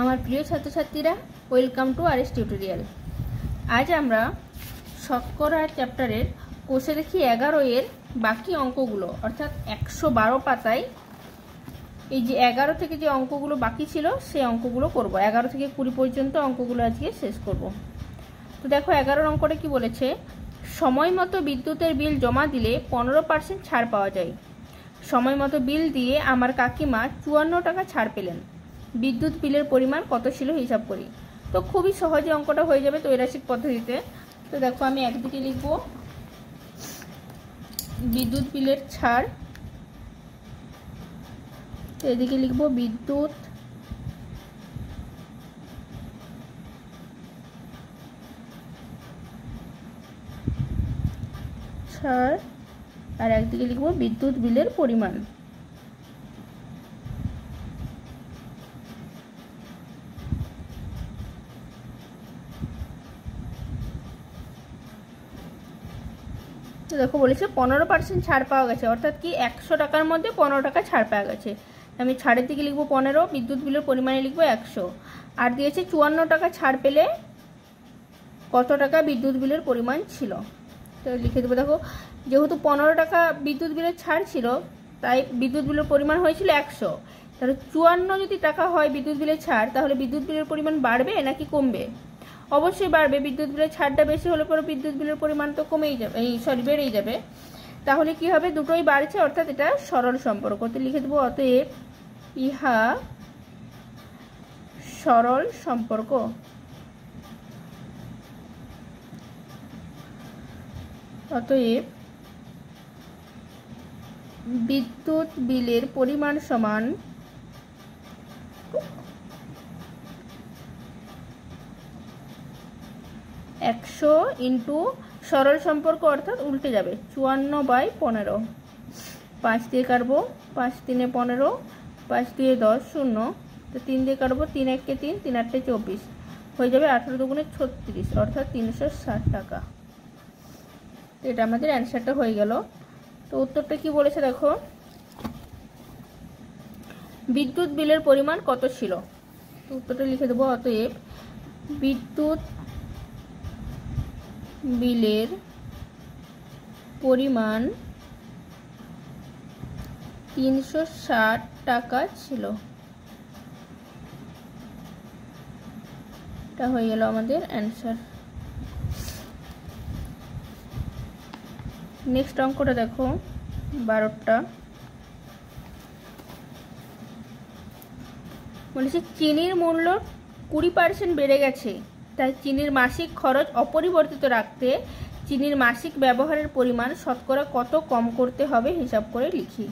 আমার প্রিয় ছাত্রছাত্রীরা, ওয়েলকাম টু আরএস টিউটোরিয়াল। আজ আমরা শতকরা চ্যাপ্টারের কোষে দেখি 11 এর বাকি অঙ্কগুলো অর্থাৎ 112 পাতায় এই যে 11 থেকে যে অঙ্কগুলো বাকি ছিল সেই অঙ্কগুলো করব। 11 থেকে 20 পর্যন্ত অঙ্কগুলো আজকে শেষ করব। তো দেখো 11 অঙ্কটা কি বলেছে, সময় মতো বিদ্যুতের বিল জমা দিলে 15% ছাড় পাওয়া যায়। সময় মতো বিল দিয়ে আমার কাকিমা 54 টাকা ছাড় পেলেন। বিদ্যুৎ বিলের পরিমাণ কত ছিল হিসাব করি। তো খুবই সহজে অঙ্কটা হয়ে যাবে ত্রৈরাশিক পদ্ধতিতে। তো দেখো আমি একদিকে লিখব বিদ্যুৎ বিলের ছাড়, তো এদিকে লিখব বিদ্যুৎ ছাড় আর একদিকে লিখব বিদ্যুৎ বিলের পরিমাণ। তো দেখো বলেছে 15% ছাড় পাওয়া গেছে, অর্থাৎ কি 100 টাকার মধ্যে 15 টাকা ছাড় পাওয়া গেছে। আমি ছাড়ের দিকে লিখবো 15, বিদ্যুৎ বিলের পরিমাণে লিখবো 100, আর দিয়েছে 54 টাকা ছাড় পেলে কত টাকা বিদ্যুৎ বিলের পরিমাণ ছিল। তো লিখে দেবো, দেখো যেহেতু 15 টাকা বিদ্যুৎ বিলের ছাড় ছিল তাই বিদ্যুৎ বিলের পরিমাণ হয়েছিল 100। তাহলে 54 যদি টাকা হয় বিদ্যুৎ বিলের ছাড়, তাহলে বিদ্যুৎ বিলের পরিমাণ বাড়বে নাকি কমবে? অবশ্যই বাড়বে। বিদ্যুৎ বিলের ছাড়টা বেশি হলে পরে বিদ্যুৎ বিলের পরিমাণ তো কমেই যাবে, বেড়েই যাবে। তাহলে কি হবে, দুটোই বাড়ছে, অর্থাৎ এটা সরল সম্পর্ক। তো লিখে দেবো অতএব ইহা সরল সম্পর্ক। অতএব বিদ্যুৎ বিলের পরিমাণ সমান 100 ইন্টু সরল সম্পর্ক, অর্থাৎ উল্টে যাবে 54/15। 5 দিয়ে কাটবো, 5 3 15, 5 2 10 0, তো 3 দিয়ে কাটবো, 3 1 3, 3 8 24, হয়ে যাবে 18 দুগুণে 36, অর্থাৎ 360 টাকা। তো এটা আমাদের অ্যান্সারটা হয়ে গেল। তো উত্তরটা কি বলেছে দেখো, বিদ্যুৎ বিলের পরিমাণ কত ছিল। তো উত্তরটা লিখে দেবো অতএব বিদ্যুৎ বিলের পরিমাণ 360 টাকা ছিল। এটা হয়ে গেল আমাদের অ্যান্সার। নেক্সট অঙ্কটা দেখো 12টা বলেছে চিনির মূল্য 20% বেড়ে গেছে, তাই চিনির মাসিক খরচ অপরিবর্তিত রাখতে চিনির মাসিক ব্যবহারের পরিমাণ শতকরা কত কম করতে হবে হিসাব করে লিখি।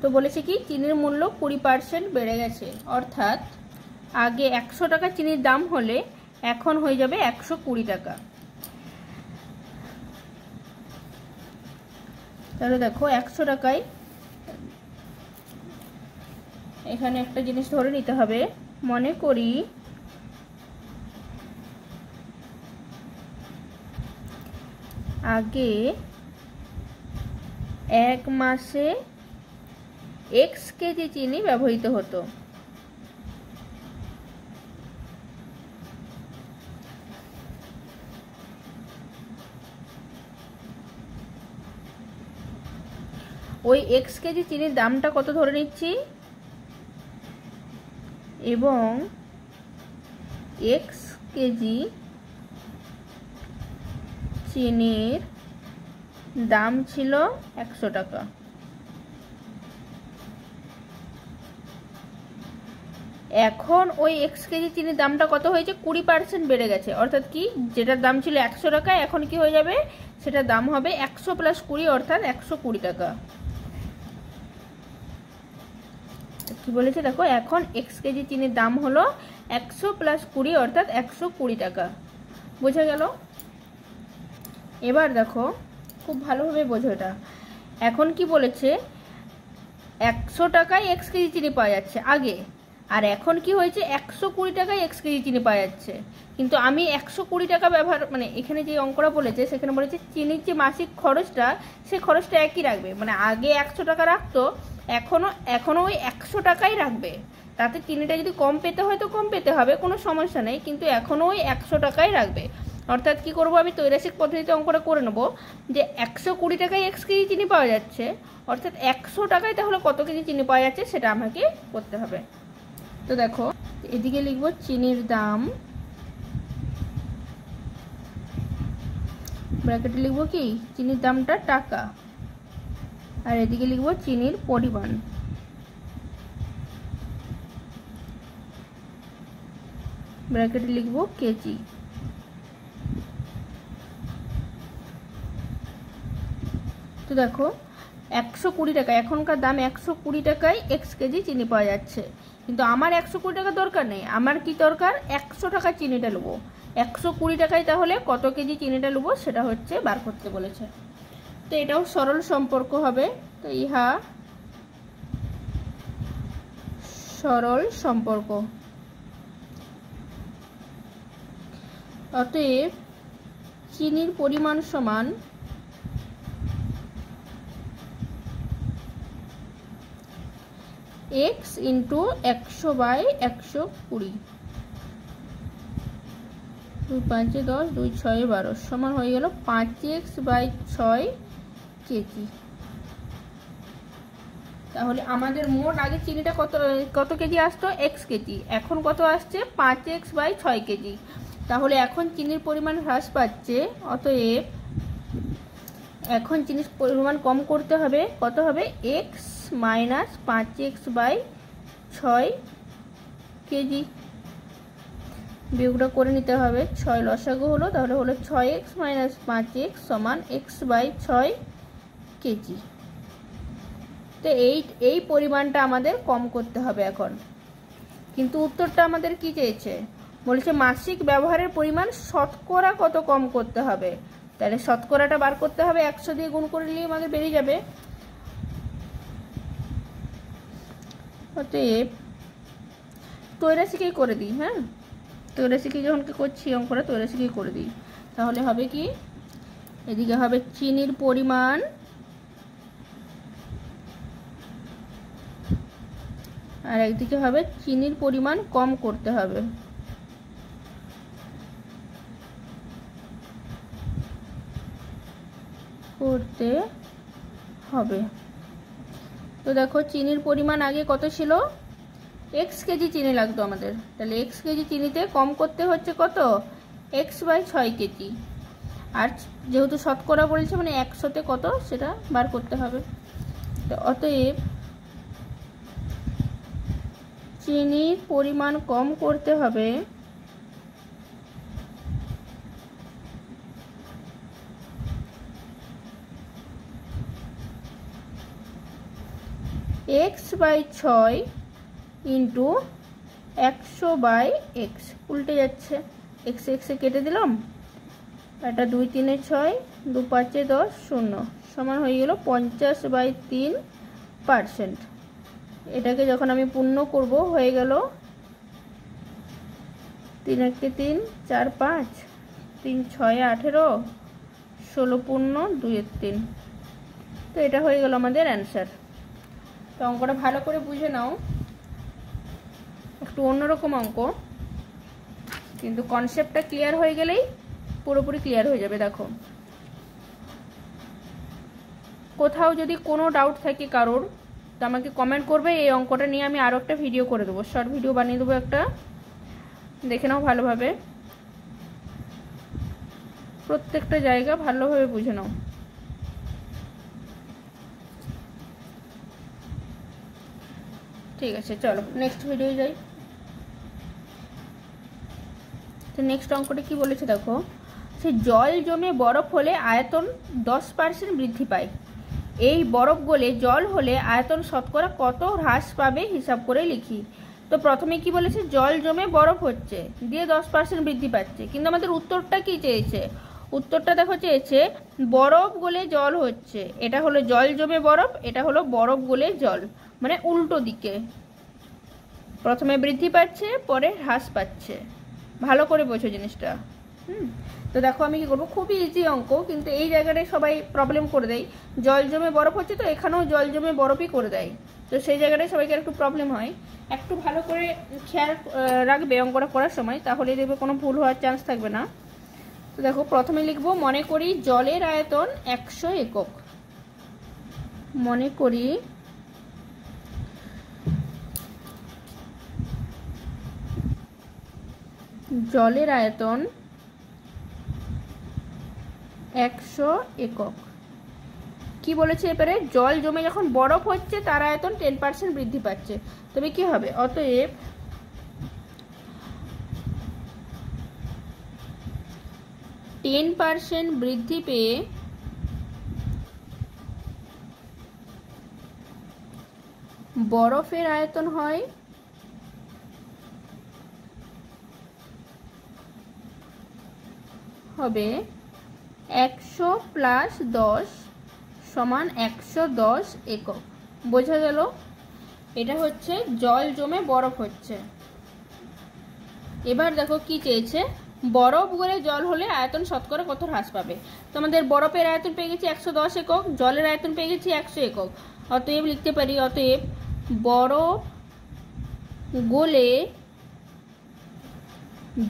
তো বলেছে কি চিনির মূল্য 20% বেড়ে গেছে, অর্থাৎ আগে 100 টাকা চিনির দাম হলে এখন হয়ে যাবে 120 টাকা। তাহলে দেখো 100 টাকায় এখানে একটা জিনিস ধরে নিতে হবে। মনে করি আগে 1 মাসে x কেজি চিনি ব্যবহৃত হতো। ওই x কেজি চিনির দামটা কত ধরে নিচ্ছি, এবং x কেজি চিনির দাম ছিল 100 টাকা। এখন ওই x কেজি চিনির দামটা কত হয়েছে, 20% বেড়ে গেছে, অর্থাৎ কি যেটার দাম ছিল 100 টাকা এখন কি হয়ে যাবে, সেটার দাম হবে 100 + 20, অর্থাৎ 120 টাকা। কি বলেছে দেখো, এখন x কেজি চিনির দাম হলো 100 + 20, অর্থাৎ 120 টাকা। বোঝা গেল? এবার দেখো খুব ভালোভাবে বোঝো এটা। এখন কি বলেছে, 100 টাকায় x কেজি চিনি পাওয়া যাচ্ছে আগে, আর এখন কি হয়েছে 120 টাকায় x কেজি চিনি পাওয়া যাচ্ছে। কিন্তু আমি 120 টাকা ব্যবহার, মানে এখানে যে অঙ্কটা বলেছে সেখানে বলেছে চিনির যে মাসিক খরচটা সেই খরচটা একই রাখবে, মানে আগে 100 টাকা রাখতো এখনো ওই 100 টাকাই রাখবে। তাতে চিনিটা যদি কম পেতে হয় তো কম পেতে হবে, কোনো সমস্যা নেই, কিন্তু এখনও ওই 100 টাকাই রাখবে। অর্থাৎ কি করব, আমি ত্রৈরাশিক পদ্ধতিতে অঙ্কটা করে নেব যে 120 টাকায় 1 কেজি চিনি পাওয়া যাচ্ছে, অর্থাৎ 100 টাকায় তাহলে কত কেজি চিনি পাওয়া যাচ্ছে সেটা আমাকে করতে হবে। তো দেখো এদিকে লিখব চিনির দাম, ব্র্যাকেটে লিখব কি চিনির দামটা টাকা, আর এদিকে লিখব চিনির পরিমাণ, ব্র্যাকেটে লিখব কেজি। তো দেখো 120 টাকা, এখনকার দাম 120 টাকায় 1 কেজি চিনি পাওয়া যাচ্ছে, কিন্তু আমার 120 টাকা দরকার নেই, আমার কি দরকার 100 টাকা চিনিটা নেবো। 120 টাকায় তাহলে কত কেজি চিনিটা নেবো সেটা হচ্ছে বার করতে বলেছে। তো এটাও সরল সম্পর্ক হবে, তো ইহা সরল সম্পর্ক। অতএব চিনির পরিমাণ সমান x ইন্টু 100/120, 2 5 10 2 6 12 সমান হয়ে গেল 5x/6 কেজি। তাহলে আমাদের মোট আগে চিনিটা কত কেজি আসতো, x কেজি, এখন কত আসছে 5x/6 কেজি। তাহলে এখন চিনির পরিমাণ হ্রাস পাচ্ছে, অতএব এখন চিনির পরিমাণ কম করতে হবে, কত হবে x - 5x/6 কেজি। বিয়োগটা করে নিতে হবে, 6 লসাগু হলো, তাহলে হলো 6x - 5x সমান x/6 কেজি। তো এই পরিমাণটা আমাদের কম করতে হবে এখন। কিন্তু উত্তরটা আমাদের কি চেয়েছে, বলেছে মাসিক ব্যবহারের পরিমাণ শতকরা কত কম করতে হবে। তাহলে শতকরাটা বার করতে হবে, 100 দিয়ে গুণ করে নিলে আমাদের বেরিয়ে যাবে। অতএব ত্রৈরাশিকেই করে দিই, হ্যাঁ ত্রৈরাশিকে যখন করছি অঙ্কটা ত্রৈরাশিকেই করে দিই, তাহলে হবে কি এদিকে হবে চিনির পরিমাণ আর একদিকে হবে চিনির পরিমাণ কম করতে হবে। তো দেখো চিনির পরিমাণ আগে কত ছিল, x কেজি চিনি লাগতো আমাদের, তাহলে x কেজি চিনিতে কম করতে হচ্ছে কত, x/6 কেজি। আর যেহেতু শতকরা বলেছে মানে 100তে কত সেটা বার করতে হবে। তো অতএব চিনির পরিমাণ কম করতে হবে x/6 ইন্টু 100/x, উল্টে যাচ্ছে, x এ কেটে দিলাম, এটা 2 3 6 2 5 10 0 সমান হয়ে গেল 50/3%। এটাকে যখন আমি পূর্ণ করব হয়ে গেল 3 1 3 4 5 3 6 18 16 পূর্ণ 2 3। তো এটা হয়ে গেল আমাদের অ্যান্সার। তো অঙ্কটা ভালো করে বুঝে নাও, একটু অন্যরকম অঙ্ক, কিন্তু কনসেপ্টটা ক্লিয়ার হয়ে গেলেই পুরোপুরি ক্লিয়ার হয়ে যাবে। দেখো কোথাও যদি কোনো ডাউট থাকে কারোর, তো আমাকে কমেন্ট করবে, এই অঙ্কটা নিয়ে আমি আরও একটা ভিডিও করে দেবো, শর্ট ভিডিও বানিয়ে দেবো একটা, দেখে নাও ভালোভাবে, প্রত্যেকটা জায়গা ভালোভাবে বুঝে নাও। ঠিক আছে, চলো নেক্সট ভিডিও যাই। তো নেক্সট অঙ্কটা কি বলেছে দেখো, সে জল জমে বরফ হলে আয়তন 10% বৃদ্ধি পায়, এই বরফ গলে জল হলে আয়তন শতকরা কত হ্রাস পাবে হিসাব করে লিখি। তো প্রথমে কি বলেছে, জল জমে বরফ হচ্ছে দিয়ে 10% বৃদ্ধি পাচ্ছে, কিন্তু আমাদের উত্তরটা কি চেয়েছে, উত্তরটা দেখো চেয়েছে বরফ গলে জল হচ্ছে, এটা হলো জল জমে বরফ, এটা হলো বরফ গলে জল, মানে উল্টো দিকে, প্রথমে বৃদ্ধি পাচ্ছে পরে হ্রাস পাচ্ছে। ভালো করে বোঝো জিনিসটা। তো দেখো আমি কি করবো, খুবই ইজি অঙ্ক, কিন্তু এই জায়গাটায় সবাই প্রবলেম করে দেয়, জল জমে বরফ হচ্ছে তো এখানেও জল জমে বরফই করে দেয়। তো সেই জায়গাটায় সবাইকে একটু প্রবলেম হয়। একটু ভালো করে খেয়াল রাখবে অঙ্কটা করার সময়, তাহলে দেখবে কোনো ভুল হওয়ার চান্স থাকবে না। তো দেখো প্রথমে লিখবো, মনে করি জলের আয়তন 100 একক। মনে করি জলের আয়তন 100 একক। কি বলেছে এবারে, জল জমে যখন বরফ হচ্ছে তার আয়তন 10% বৃদ্ধি পাচ্ছে। তবে কি হবে, অতএব 10% বৃদ্ধি পেয়ে বরফের আয়তন হয় হবে 100 + 10 সমান 110 একক। বোঝা গেল? এটা হচ্ছে জল জমে বরফ হচ্ছে। এবার দেখো কি চেয়েছে, বরফ গলে জল হলে আয়তন শতকরা কত হ্রাস পাবে। তোমাদের বরফের আয়তন পেয়ে গেছি 110 একক, জলের আয়তন পেয়ে গেছি 100 একক। অতএব লিখতে পারি, অতএব বরফ গলে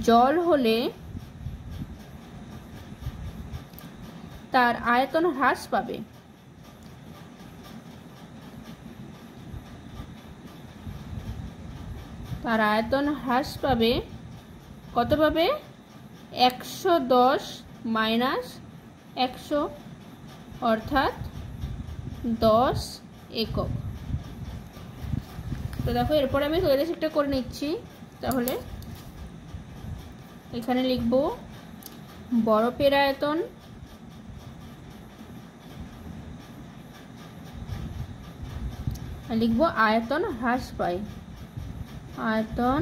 জল হলে তার আয়তন হ্রাস পাবে। তার আয়তন হ্রাস পাবে কত পাবে, 110 - 100 অর্থাৎ 10 একক। তো দেখো এরপরে আমি রেসিপিটা করে নিচ্ছি। তাহলে এখানে লিখব বরফের আয়তন লিখব আয়তন হ্রাস পায়, আয়তন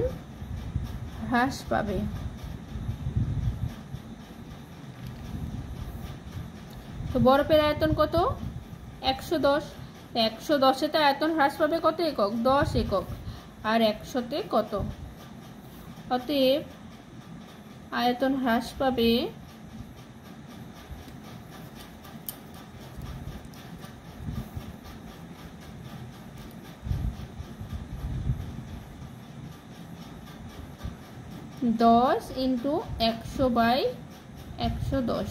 হ্রাস পাবে। তো বরফের আয়তন কত, 110। 110-তে আয়তন হ্রাস পাবে কত একক, 10 একক। আর 100-তে কত, অতএব আয়তন হ্রাস পাবে 10 × 100/110।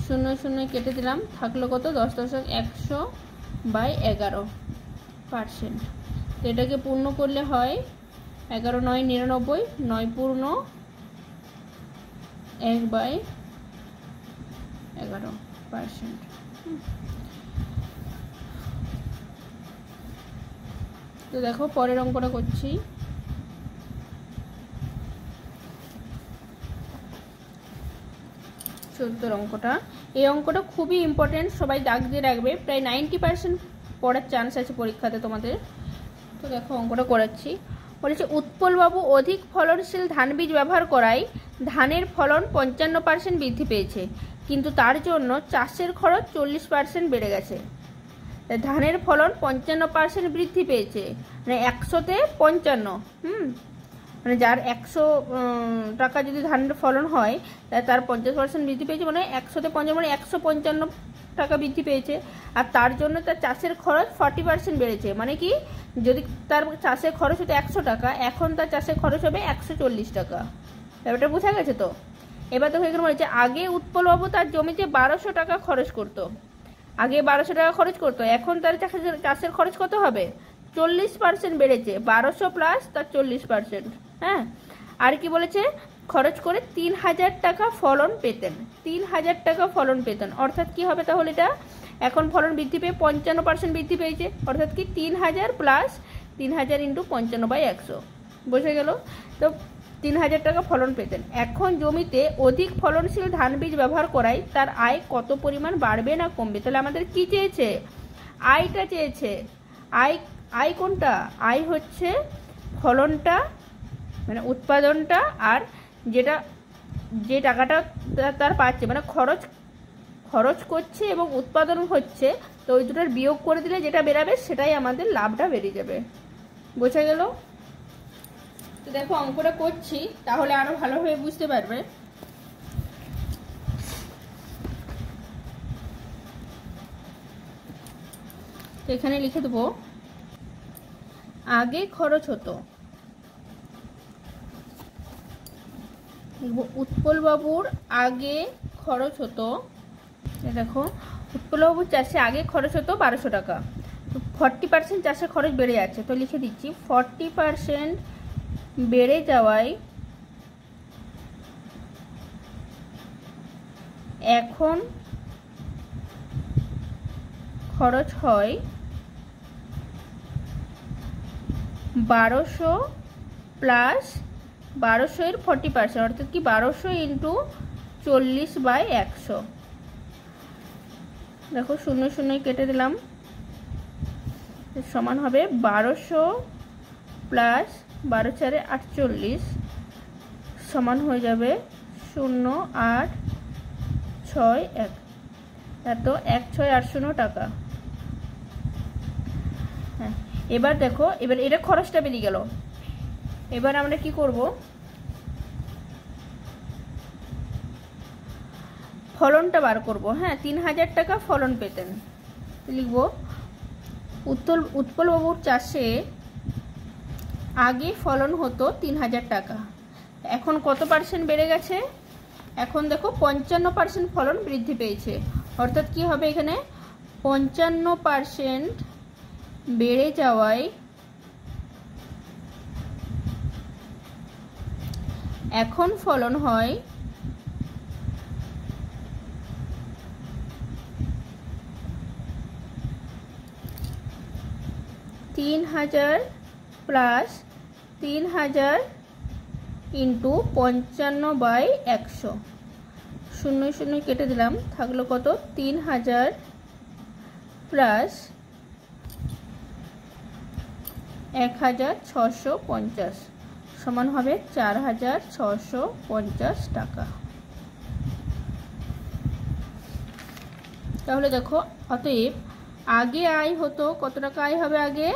0 0 কেটে দিলাম, থাকলো কত, 10 × 100/11%। তো এটাকে পূর্ণ করলে হয় 11 × 9 = 99, 9 পূর্ণ 1/11%। তো দেখো পরের অঙ্কটা করছি। অঙ্কটা, এই অঙ্কটা খুবই ইম্পর্টেন্ট, সবাই দাগ দিয়ে রাখবে, প্রায় 90% পড়ার চান্স আছে পরীক্ষাতে তোমাদের। তো দেখো অঙ্কটা করাচ্ছি। বলেছে উৎপলবাবু অধিক ফলনশীল ধান বীজ ব্যবহার করায় ধানের ফলন 55% বৃদ্ধি পেয়েছে, কিন্তু তার জন্য চাষের খরচ 40% বেড়ে গেছে। ধানের ফলন 55% বৃদ্ধি পেয়েছে, মানে 100-তে 55। মানে যার 100 টাকা যদি ধানের ফলন হয়, তার 50% বৃদ্ধি পেয়েছে, মানে 100-তে 55 মানে 155 টাকা বৃদ্ধি পেয়েছে। আর তার জন্য তার চাষের খরচ 40% বেড়েছে, মানে কি, যদি তার চাষের খরচ হতো 100 টাকা, এখন তার চাষের খরচ হবে 140 টাকা। ব্যাপারটা বোঝা গেছে তো? এবার দেখো এখানে বলেছে আগে উৎপলবাবু তার জমিতে 1200 টাকা খরচ করতো, আগে 1200 টাকা খরচ করতো, এখন তার চাষের খরচ কত হবে, 40% বেড়েছে, 1200 প্লাস তার 40%। হ্যাঁ, আর কি বলেছে, খরচ করে 3000 টাকা ফলন পেতেন, 3000 টাকা ফলন পেতেন। অর্থাৎ কি হবে তাহলে, এটা এখন ফলন বৃদ্ধি পেয়ে 55% বৃদ্ধি পেয়েছে, অর্থাৎ কি 3000 প্লাস 3000 × 55/100। বোঝা গেল? তো 3000 টাকা ফলন পেতেন। এখন জমিতে অধিক ফলনশীল ধান বীজ ব্যবহার করায় তার আয় কত পরিমাণ বাড়বে না কমবে। তাহলে আমাদের কি চেয়েছে, আয়টা চেয়েছে। আয় কোনটা, আয় হচ্ছে ফলনটা, মানে উৎপাদনটা, আর যে টাকাটা তার পাচ্ছে, মানে খরচ করছে এবং উৎপাদন হচ্ছে, তো ওই দুটোর বিয়োগ করে দিলে যেটা বেরাবে সেটাই আমাদের লাভটা বেরিয়ে যাবে। বোঝা গেল? তো দেখো অঙ্কটা করছি, তাহলে আরো ভালোভাবে বুঝতে পারবে। তো এখানে লিখে দেবো আগে খরচ হতো, উৎপলবাবুর আগে খরচ হতো, দেখো উৎপলবাবুর চাষে আগে খরচ হতো 1200 টাকা, তো 40% চাষে খরচ বেড়ে যাচ্ছে, তো লিখে দিচ্ছি 40% বেড়ে যাওয়ায় এখন খরচ হয় 1200 প্লাস 1200 এর 40%, অর্থাৎ কি 1200 ইন্টু 40/100। দেখো 0 0 কেটে দিলাম, সমান হবে 1200 প্লাস 12 4 48 সমান হয়ে যাবে 0 8 6 1, এত 1680 টাকা। হ্যাঁ, এবার দেখো, এবার এটা খরচটা বেরিয়ে গেল, এবার আমরা কি করব, ফলনটা বার করব। হ্যাঁ, 3000 টাকা ফলন পেতেন, লিখব উৎপলবাবুর চাষে আগে ফলন হতো 3000 টাকা, এখন কত পার্সেন্ট বেড়ে গেছে, এখন দেখো 55% ফলন বৃদ্ধি পেয়েছে, অর্থাৎ কি হবে এখানে 55% বেড়ে যাওয়ায় এখন ফলন হয় 3000 প্লাস 3000 ইন্টু 55/100, 0 0 কেটে দিলাম, থাকলো কত 3000 প্লাস 1650 সমান হবে 4650 টাকা। তাহলে দেখো, অতএব আগে আয় হতো কত টাকা, আয় হবে আগে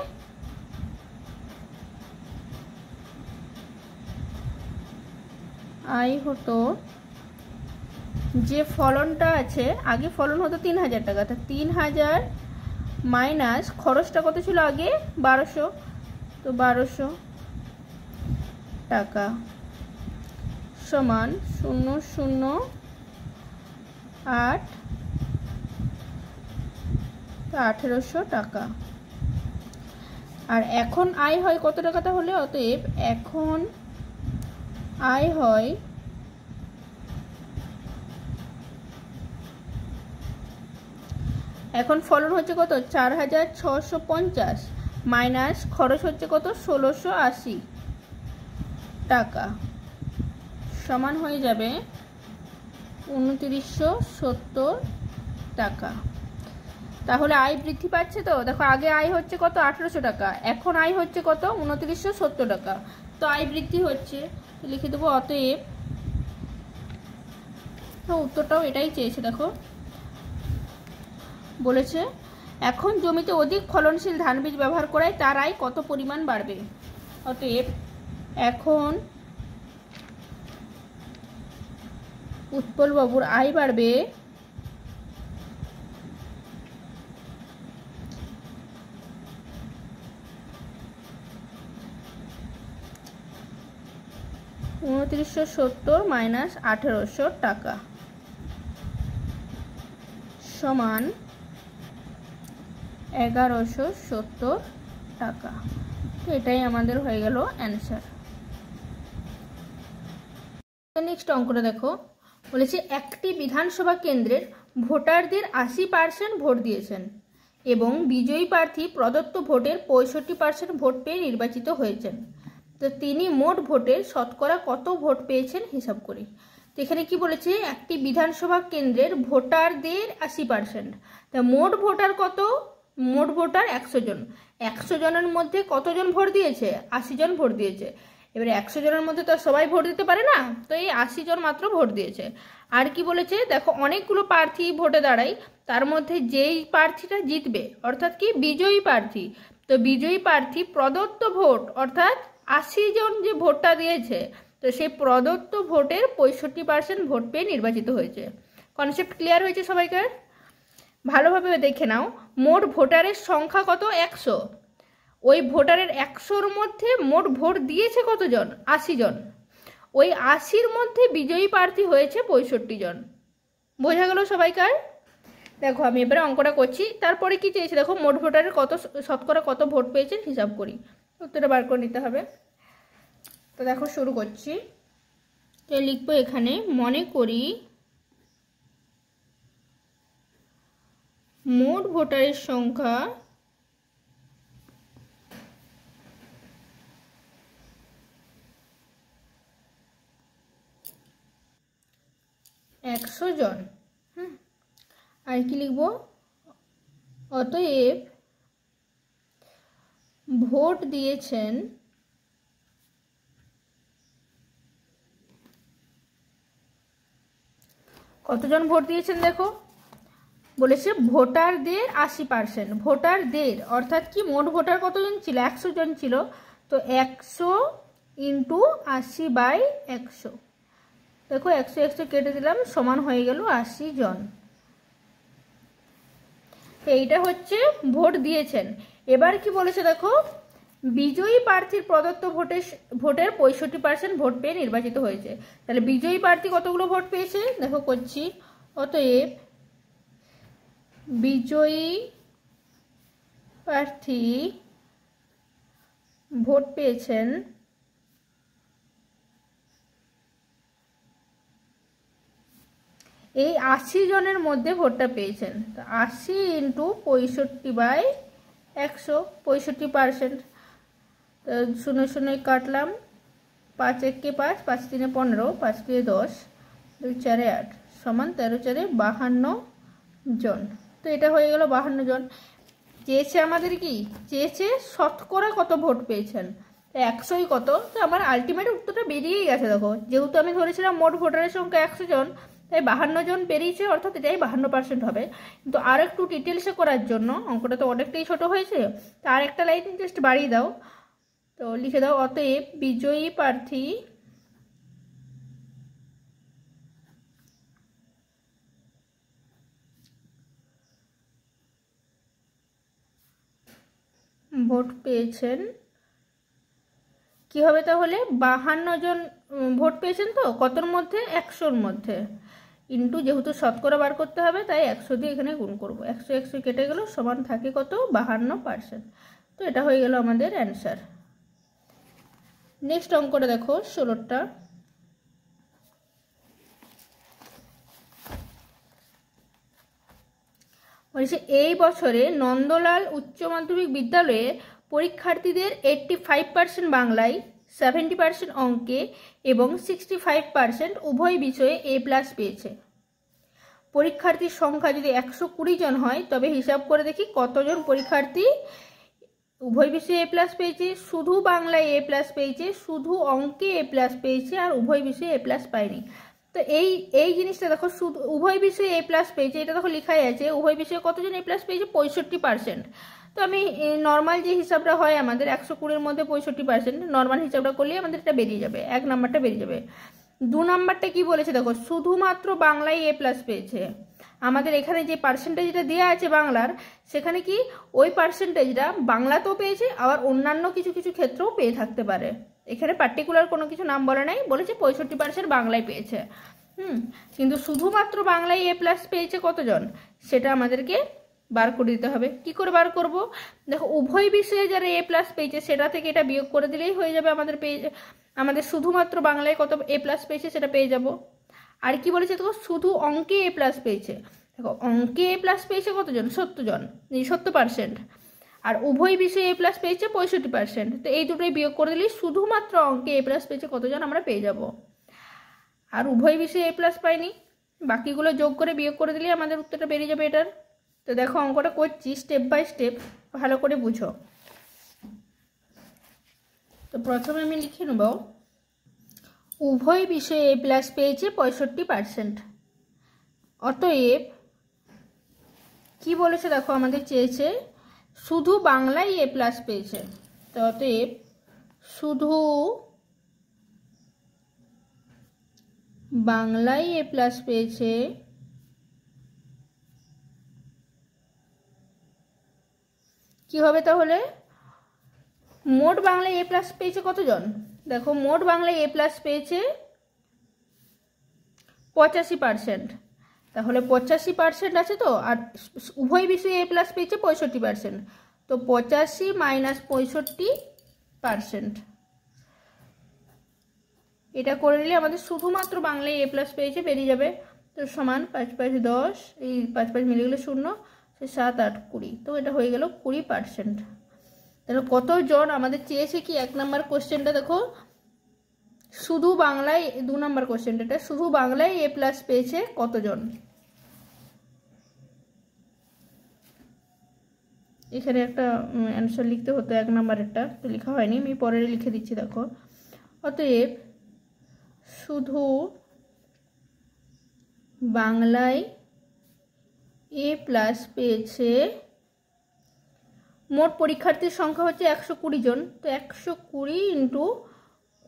আয় হতো, যে ফলনটা আছে আগে ফলন হতো 3000 টাকা, তা 3000 মাইনাস খরচটা কত ছিল আগে 1200, তো 1200 টাকা সমান 0 0 8 1800 টাকা। আর এখন আয় হয় কত টাকা, তাহলে অতএব এখন আয় হয় এখন ফলন হচ্ছে কত 4650 মাইনাস খরচ হচ্ছে কত 1680 টাকা, সমান হয়ে যাবে 2970 টাকা। তাহলে আয় বৃদ্ধি পাচ্ছে, তো দেখো আগে আয় হচ্ছে কত 1800 টাকা, এখন আয় হচ্ছে কত 2970 টাকা, তো আয় বৃদ্ধি হচ্ছে, লিখে দেবো অতএব, উত্তরটাও এটাই চেয়েছে। দেখো বলেছে এখন জমিতে অধিক ফলনশীল ধান বীজ ব্যবহার করায় তার আয় কত পরিমাণ বাড়বে, অতএব এখন উৎপলবাবুর আয় বাড়বে 2970 মাইনাস 1800 টাকা সমান 1170 টাকা। তো এটাই আমাদের হয়ে গেল অ্যান্সার। নেক্সট অঙ্কটা দেখো, বলেছে একটি বিধানসভা কেন্দ্রের ভোটারদের 80% ভোট দিয়েছেন এবং বিজয়ী প্রার্থী প্রদত্ত ভোটের 65% ভোট পেয়ে নির্বাচিত হয়েছেন, তো তিনি মোট ভোটের শতকরা কত ভোট পেয়েছেন হিসাব করি। তো এখানে কি বলেছে, একটি বিধানসভা কেন্দ্রের ভোটারদের 80%, তা মোট ভোটার কত, মোট ভোটার 100 জন, 100 জনের মধ্যে কতজন ভোট দিয়েছে 80 জন ভোট দিয়েছে। এবারে 100 জনের মধ্যে তো সবাই ভোট দিতে পারে না, তো এই 80 জন মাত্র ভোট দিয়েছে। আর কি বলেছে, দেখো অনেকগুলো প্রার্থী ভোটে দাঁড়ায়, তার মধ্যে যেই প্রার্থীটা জিতবে অর্থাৎ কি বিজয়ী প্রার্থী, তো বিজয়ী প্রার্থী প্রদত্ত ভোট অর্থাৎ 80 জন যে ভোটটা দিয়েছে, তো সেই প্রদত্ত ভোটের 65% ভোট পেয়ে নির্বাচিত হয়েছে। কনসেপ্ট ক্লিয়ার হয়েছে সবাইকার? ভালোভাবে দেখে নাও, মোট ভোটারের সংখ্যা কত 100, ওই ভোটারের 100-র মধ্যে মোট ভোট দিয়েছে কতজন? 80 জন। ওই 80-র মধ্যে বিজয়ী প্রার্থী হয়েছে 65 জন। বোঝা গেল সবাইকার? দেখো আমি এবারে অঙ্কটা করছি। তারপরে কি চেয়েছে দেখো, মোট ভোটারের কত শতকরা কত ভোট পেয়েছে হিসাব করি, উত্তরটা বার করে নিতে হবে। তো দেখো শুরু করছি। তো লিখবো এখানে, মনে করি মোট ভোটারের সংখ্যা একশো জন। আর কি লিখবো, অতএব ভোট দিয়েছেন কতজন ভোট দিয়েছেন? দেখো বলেছে ভোটারদের 80%। ভোটারদের অর্থাৎ কি, মোট ভোটার কতজন ছিল? 100 জন ছিল। তো 100 ইন্টু 80/100। দেখো 100 কেটে দিলাম, সমান হয়ে গেল 80 জন। এইটা হচ্ছে ভোট দিয়েছেন। এবার কি বলেছে দেখো, বিজয়ী প্রার্থীর প্রদত্ত ভোটের 65% ভোট পেয়ে নির্বাচিত হয়েছে। তাহলে বিজয়ী প্রার্থী কতগুলো ভোট পেয়েছে দেখো করছি। অতএব বিজয়ী প্রার্থী ভোট পেয়েছেন এই 80 জনের মধ্যে ভোটটা পেয়েছেন। 80 ইন্টু 65/100, 65%। 0 কাটলাম, 5 1 5, 5 3 15, 5 2 10, 2 4 8 সমান 13 4 52 জন। তো এটা হয়ে গেল 52 জন। চেয়েছে আমাদের কি, চেয়েছে শতকরা কত ভোট পেয়েছেন। 100ই কত, তো আমার আলটিমেট উত্তরটা বেরিয়েই গেছে। দেখো যেহেতু আমি ধরেছিলাম মোট ভোটারের সংখ্যা 100 জন, তাই 52 জন বেরিয়েছে, অর্থাৎ এটাই 52% হবে। কিন্তু আর একটু ডিটেলসে করার জন্য, অঙ্কটা তো অনেকটাই ছোট হয়েছে, তো আর একটা লাইন জাস্ট বাড়িয়ে দাও। তো লিখে দাও, অতএব বিজয়ী প্রার্থী ভোট পেয়েছেন, কি হবে তাহলে, 52 জন ভোট পেয়েছেন। তো কতর মধ্যে? 100-র মধ্যে। ইন্টু যেহেতু শতকরা বার করতে হবে, তাই 100 দিয়ে এখানে গুণ করব। 100 100 কেটে গেল, সমান থাকে কত? 52%। তো এটা হয়ে গেল আমাদের অ্যান্সার। নেক্সট অঙ্কটা দেখো 16টা। বলছে এই বছরে নন্দলাল উচ্চ মাধ্যমিক বিদ্যালয়ে পরীক্ষার্থীদের 85% বাংলায়, 70% অঙ্কে এবং 65% উভয় বিষয়ে A+ পেয়েছে। পরীক্ষার্থীর সংখ্যা যদি 120 জন হয়, তবে হিসাব করে দেখি কতজন পরীক্ষার্থী উভয় বিষয়ে A+ পেয়েছে, শুধু বাংলায় A+ পেয়েছে, শুধু অঙ্কে A+ পেয়েছে, আর উভয় বিষয়ে A+ পায়নি। তো এই জিনিসটা দেখো, শুধু উভয় বিষয়ে A+ পেয়েছে, এটা দেখো লেখাই আছে। উভয় বিষয়ে কতজন A+ পেয়েছে? 65%। তো আমি নর্মাল যে হিসাবটা হয় আমাদের, 120-র মধ্যে 65%, নর্মাল হিসাবটা করলে আমাদের এটা বেরিয়ে যাবে, 1 নাম্বারটা বেরিয়ে যাবে। 2 নাম্বারটা কি বলেছে দেখো, শুধুমাত্র বাংলায় A+ পেয়েছে। আমাদের এখানে যে পার্সেন্টেজটা দেওয়া আছে বাংলার, সেখানে কি ওই পার্সেন্টেজটা বাংলাতেও পেয়েছে, আবার অন্যান্য কিছু কিছু ক্ষেত্রেও পেয়ে থাকতে পারে। এখানে পার্টিকুলার কোনো কিছু নাম বলে নাই, বলেছে 65% বাংলায় পেয়েছে। কিন্তু শুধুমাত্র বাংলায় A+ পেয়েছে কতজন, সেটা আমাদেরকে বার করে দিতে হবে। কি করে বার করব? দেখো উভয় বিষয়ে যারা A+ পেয়েছে, সেটা থেকে এটা বিয়োগ করে দিলেই হয়ে যাবে। আমাদের শুধুমাত্র বাংলায় কত A+ পেয়েছে সেটা পেয়ে যাব। আর কি বলেছে দেখো, শুধু অঙ্কে A+ পেয়েছে। দেখো অঙ্কে A+ পেয়েছে কতজন? 70 জন, 70%। আর উভয় বিষয়ে A+ পেয়েছে 65%। তো এই দুটোই বিয়োগ করে দিলেই শুধুমাত্র অঙ্কে A+ পেয়েছে কতজন আমরা পেয়ে যাব। আর উভয় বিষয়ে A+ পাইনি, বাকিগুলো যোগ করে বিয়োগ করে দিলেই আমাদের উত্তরটা বেরিয়ে যাবে এটার। তো দেখো অঙ্কটা করছি স্টেপ বাই স্টেপ, ভালো করে বুঝো। তো প্রথমে আমি লিখে নেব, উভয় বিষয়ে A+ পেয়েছে 65%। অতএব কি বলেছে দেখো, আমাদের চেয়েছে শুধু বাংলায় A+ পেয়েছে। তো অতএব শুধু বাংলায় A+ পেয়েছে কি হবে তাহলে, মোট বাংলায় এ প্লাস পেয়েছে কতজন? দেখো মোট বাংলায় এ প্লাস পেয়েছে 85%। তাহলে 85% আছে তো, আর উভয় বিষয়ে এ প্লাস পেয়েছে 65%। তো 85 মাইনাস 65%, এটা করে নিলে আমাদের শুধুমাত্র বাংলায় এ প্লাস পেয়েছে বেরিয়ে যাবে। তো সমান 5 5 10, এই 5 5 মিলে গেলে 0, সে 7 8 20, তো এটা হয়ে গেল 20%। তাহলে কতজন আমাদের চেয়েছে কি 1 নম্বর কোশ্চেনটা দেখো শুধু বাংলায়, 2 নম্বর কোশ্চেনটা শুধু বাংলায় এ প্লাস পেয়েছে কতজন। এখানে একটা অ্যান্সার লিখতে হতো 1 নম্বরেরটা, তো লেখা হয়নি, আমি পরে লিখে দিচ্ছি। দেখো অতএব শুধু বাংলায় এ প্লাস পেয়েছে, মোট পরীক্ষার্থীর সংখ্যা হচ্ছে 120 জন, তো 120 ইন্টু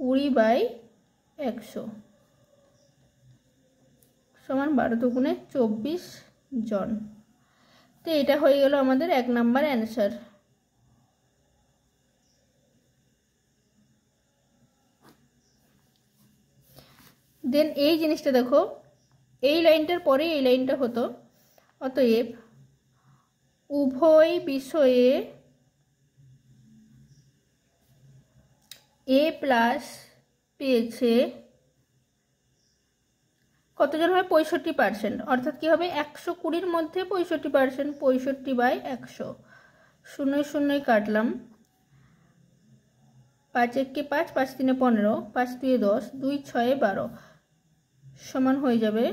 20/100 সমান 12 দুগুণে 24 জন। তো এটা হয়ে গেল আমাদের 1 নম্বর অ্যান্সার। দেন এই জিনিসটা দেখো, এই লাইনটার পরে এই লাইনটা হতো। অতএব উভয় বিষয়ে এ প্লাস পেয়েছে কতজন হবে? 65%। অর্থাৎ কি হবে? 120-র মধ্যে 65%, 65/100। 0 0 কাটলাম, 5 1 5, 5 3 15, 5 2 10, 2 6 12 সমান হয়ে যাবে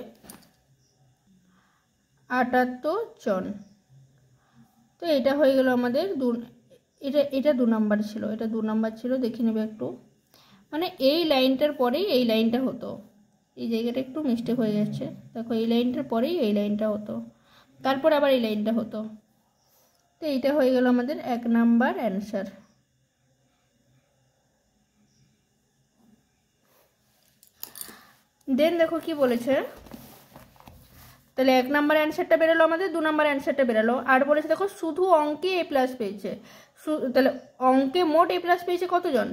78 জন। তো এটা হয়ে গেল আমাদের এটা 2 নাম্বার ছিল, এটা 2 নাম্বার ছিল, দেখে নেবে একটু। মানে এই লাইনটার পরেই এই লাইনটা হতো, এই জায়গাটা একটু মিস্টেক হয়ে যাচ্ছে। দেখো এই লাইনটার পরেই এই লাইনটা হতো, তারপর আবার এই লাইনটা হতো। তো এইটা হয়ে গেল আমাদের 1 নাম্বার অ্যান্সার। দেন দেখো কি বলেছে, তাহলে 1 নাম্বার অ্যান্সারটা বেরোলো আমাদের, 2 নাম্বার অ্যান্সারটা বেরোলো। আর বলেছে দেখো শুধু অঙ্কে এ প্লাস পেয়েছে, তাহলে অঙ্কে মোট এ প্লাস পেয়েছে কতজন?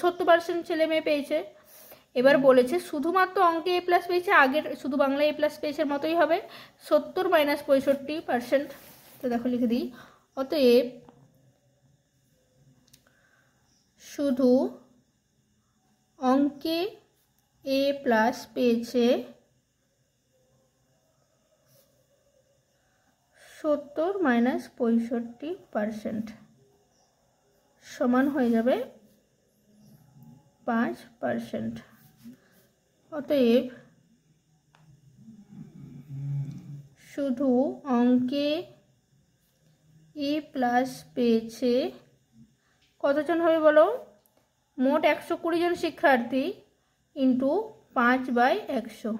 70% ছেলে মেয়ে পেয়েছে। এবার বলেছে শুধুমাত্র অঙ্কে এ প্লাস পেয়েছে, আগের শুধু বাংলায় এ প্লাস পেয়েছে মতোই হবে, 70 মাইনাস 65%। তো দেখো লিখে দিই, অতএব শুধু অঙ্কে এ প্লাস পেয়েছে 70 মাইনাস 65% সমান হয়ে যাবে 5%। অতএব শুধু অঙ্কে এ প্লাস পেয়েছে কতজন হবে বলো? মোট 120 জন শিক্ষার্থী ইন্টু 5/100।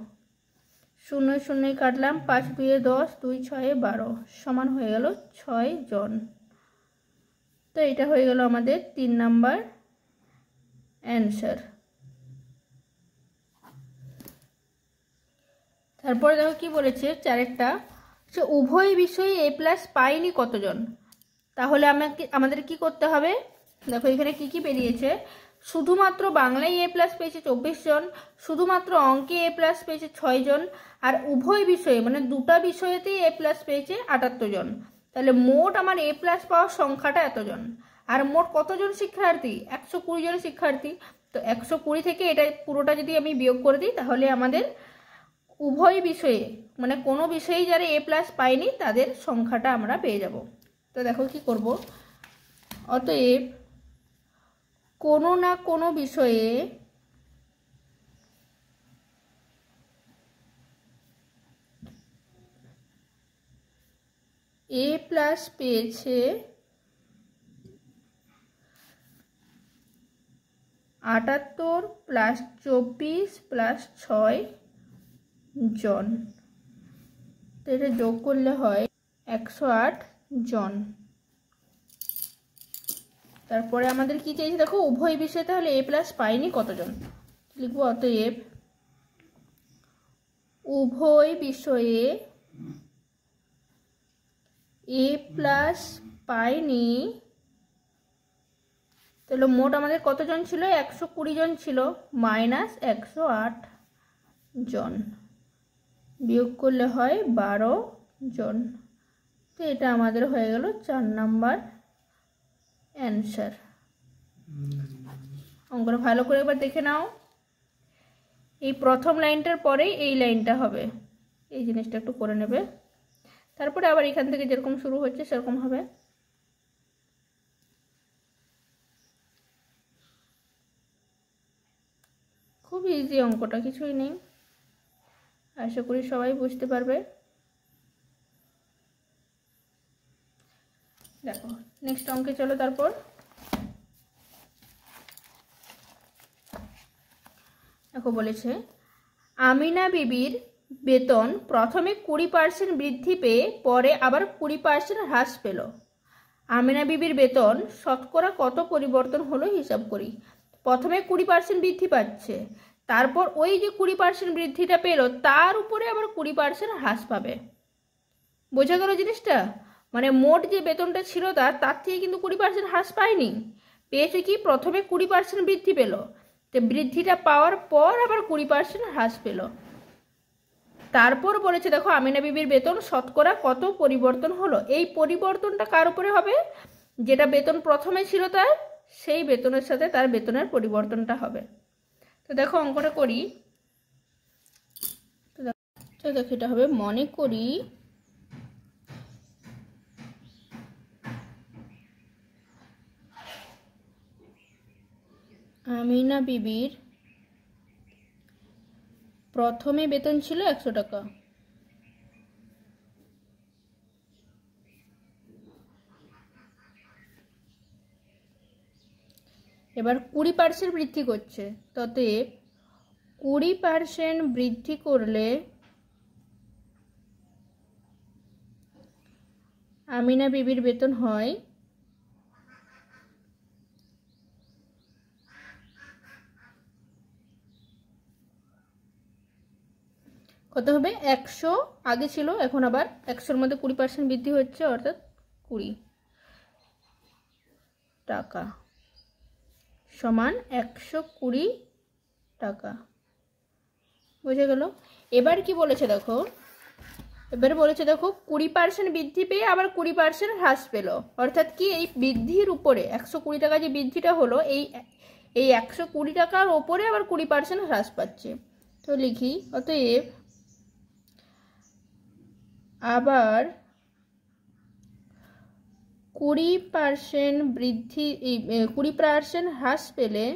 0 0 কাটলাম, 5 2 10, 2 6 12 সমান হয়ে গেল 6 জন। তো এটা হয়ে গেল আমাদের 3 নাম্বার অ্যান্সার। তারপরে দেখো কি বলেছে 4টা, সে উভয় বিষয়ে এ প্লাস পায়নি কতজন। তাহলে আমাদের কি করতে হবে? দেখো এখানে কি কি বেরিয়েছে, শুধুমাত্র বাংলায় এ প্লাস পেয়েছে 24 জন, শুধুমাত্র অঙ্কে এ প্লাস পেয়েছে 6 জন, আর উভয় বিষয়ে মানে দুটা বিষয়েতেই এ প্লাস পেয়েছে 78 জন। তাহলে মোট আমার এ প্লাস পাওয়ার সংখ্যাটা এতজন। আর মোট কতজন শিক্ষার্থী? 120 জন শিক্ষার্থী। তো 120 থেকে এটা পুরোটা যদি আমি বিয়োগ করে দিই, তাহলে আমাদের উভয় বিষয়ে মানে কোনো বিষয়েই যারা এ প্লাস পায়নি তাদের সংখ্যাটা আমরা পেয়ে যাব। তো দেখো কি করব, অতএব কোনো না কোনো বিষয়ে এ প্লাস পেয়েছে 78 প্লাস 24 প্লাস 6 জন। তো এটা যোগ করলে হয় 108 জন। তারপরে আমাদের কি চাইছে দেখো, উভয় বিষয়ে তাহলে এ প্লাস পায়নি কতজন, লিখবো অতএব উভয় বিষয়ে এ প্লাস পায়নি, তো তাহলে মোট আমাদের কতজন ছিল? 120 জন ছিল, মাইনাস 108 জন, বিয়োগ করলে হয় 12 জন। তো এটা আমাদের হয়ে গেল 4 নাম্বার অ্যান্সার। অঙ্কটা ভালো করে এবার দেখে নাও। এই প্রথম লাইনটার পরেই এই লাইনটা হবে, এই জিনিসটা একটু করে নেবে, তারপরে আবার এখান থেকে যেরকম শুরু হচ্ছে সেরকম হবে। খুব ইজি অঙ্কটা, কিছুই নেই, আশা করি সবাই বুঝতে পারবে। দেখো নেক্সট অঙ্কে চলো। তারপর দেখো বলেছে আমিনা বিবির বেতন প্রথমে 20% বৃদ্ধি পেয়ে পরে আবার 20% হ্রাস পেল। আমিনা বিবির বেতন শতকরা কত পরিবর্তন হলো হিসাব করি। প্রথমে 20% বৃদ্ধি পাচ্ছে, তারপর ওই যে 20% বৃদ্ধিটা পেল তার উপরে আবার 20% হ্রাস পাবে। বোঝা গেল জিনিসটা? মানে মোট যে বেতনটা ছিল তার থেকে কিন্তু 20% হ্রাস পায়নি, পেয়েছে কি প্রথমে 20% বৃদ্ধি পেল, তো বৃদ্ধিটা পাওয়ার পর আবার 20% হ্রাস পেল। তারপর বলেছে দেখো আমিনা বিবির বেতন শতকরা কত পরিবর্তন হলো। এই পরিবর্তনটা কার উপরে হবে? যেটা বেতন প্রথমে ছিল তার সেই বেতনের সাথে তার বেতনের পরিবর্তনটা হবে। তো দেখো অঙ্কটা করি। তো দেখো এটা হবে, মনে করি আমিনা বিবির প্রথমে বেতন ছিল 100 টাকা, এবার 20% বৃদ্ধি করছে, তাতে 20% বৃদ্ধি করলে আমিনা বিবির বেতন হয় কত হবে? 100 আগে ছিল, এখন আবার 100-র মধ্যে 20% বৃদ্ধি হচ্ছে, অর্থাৎ 20 টাকা সমান 120 টাকা। বুঝে গেল? এবার কি বলেছে দেখো, এবারে বলেছে দেখো 20% বৃদ্ধি পেয়ে আবার 20% হ্রাস পেল, অর্থাৎ কি এই বৃদ্ধির উপরে 120 টাকা যে বৃদ্ধিটা হলো এই 120 টাকার ওপরে আবার 20% হ্রাস পাচ্ছে। তো লিখি অতএব আবার 20% বৃদ্ধি 20% হ্রাস পেলে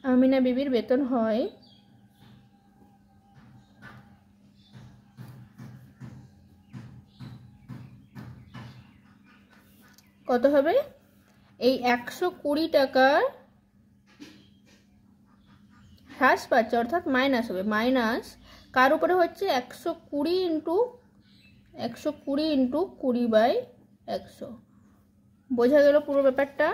আমিনা বিবির বেতন হয় কত হবে? এই 120 টাকার হ্রাস পাচ্ছে, অর্থাৎ মাইনাস হবে, মাইনাস কার উপরে হচ্ছে? 120 ইন্টু 20/100। বোঝা গেল পুরো ব্যাপারটা?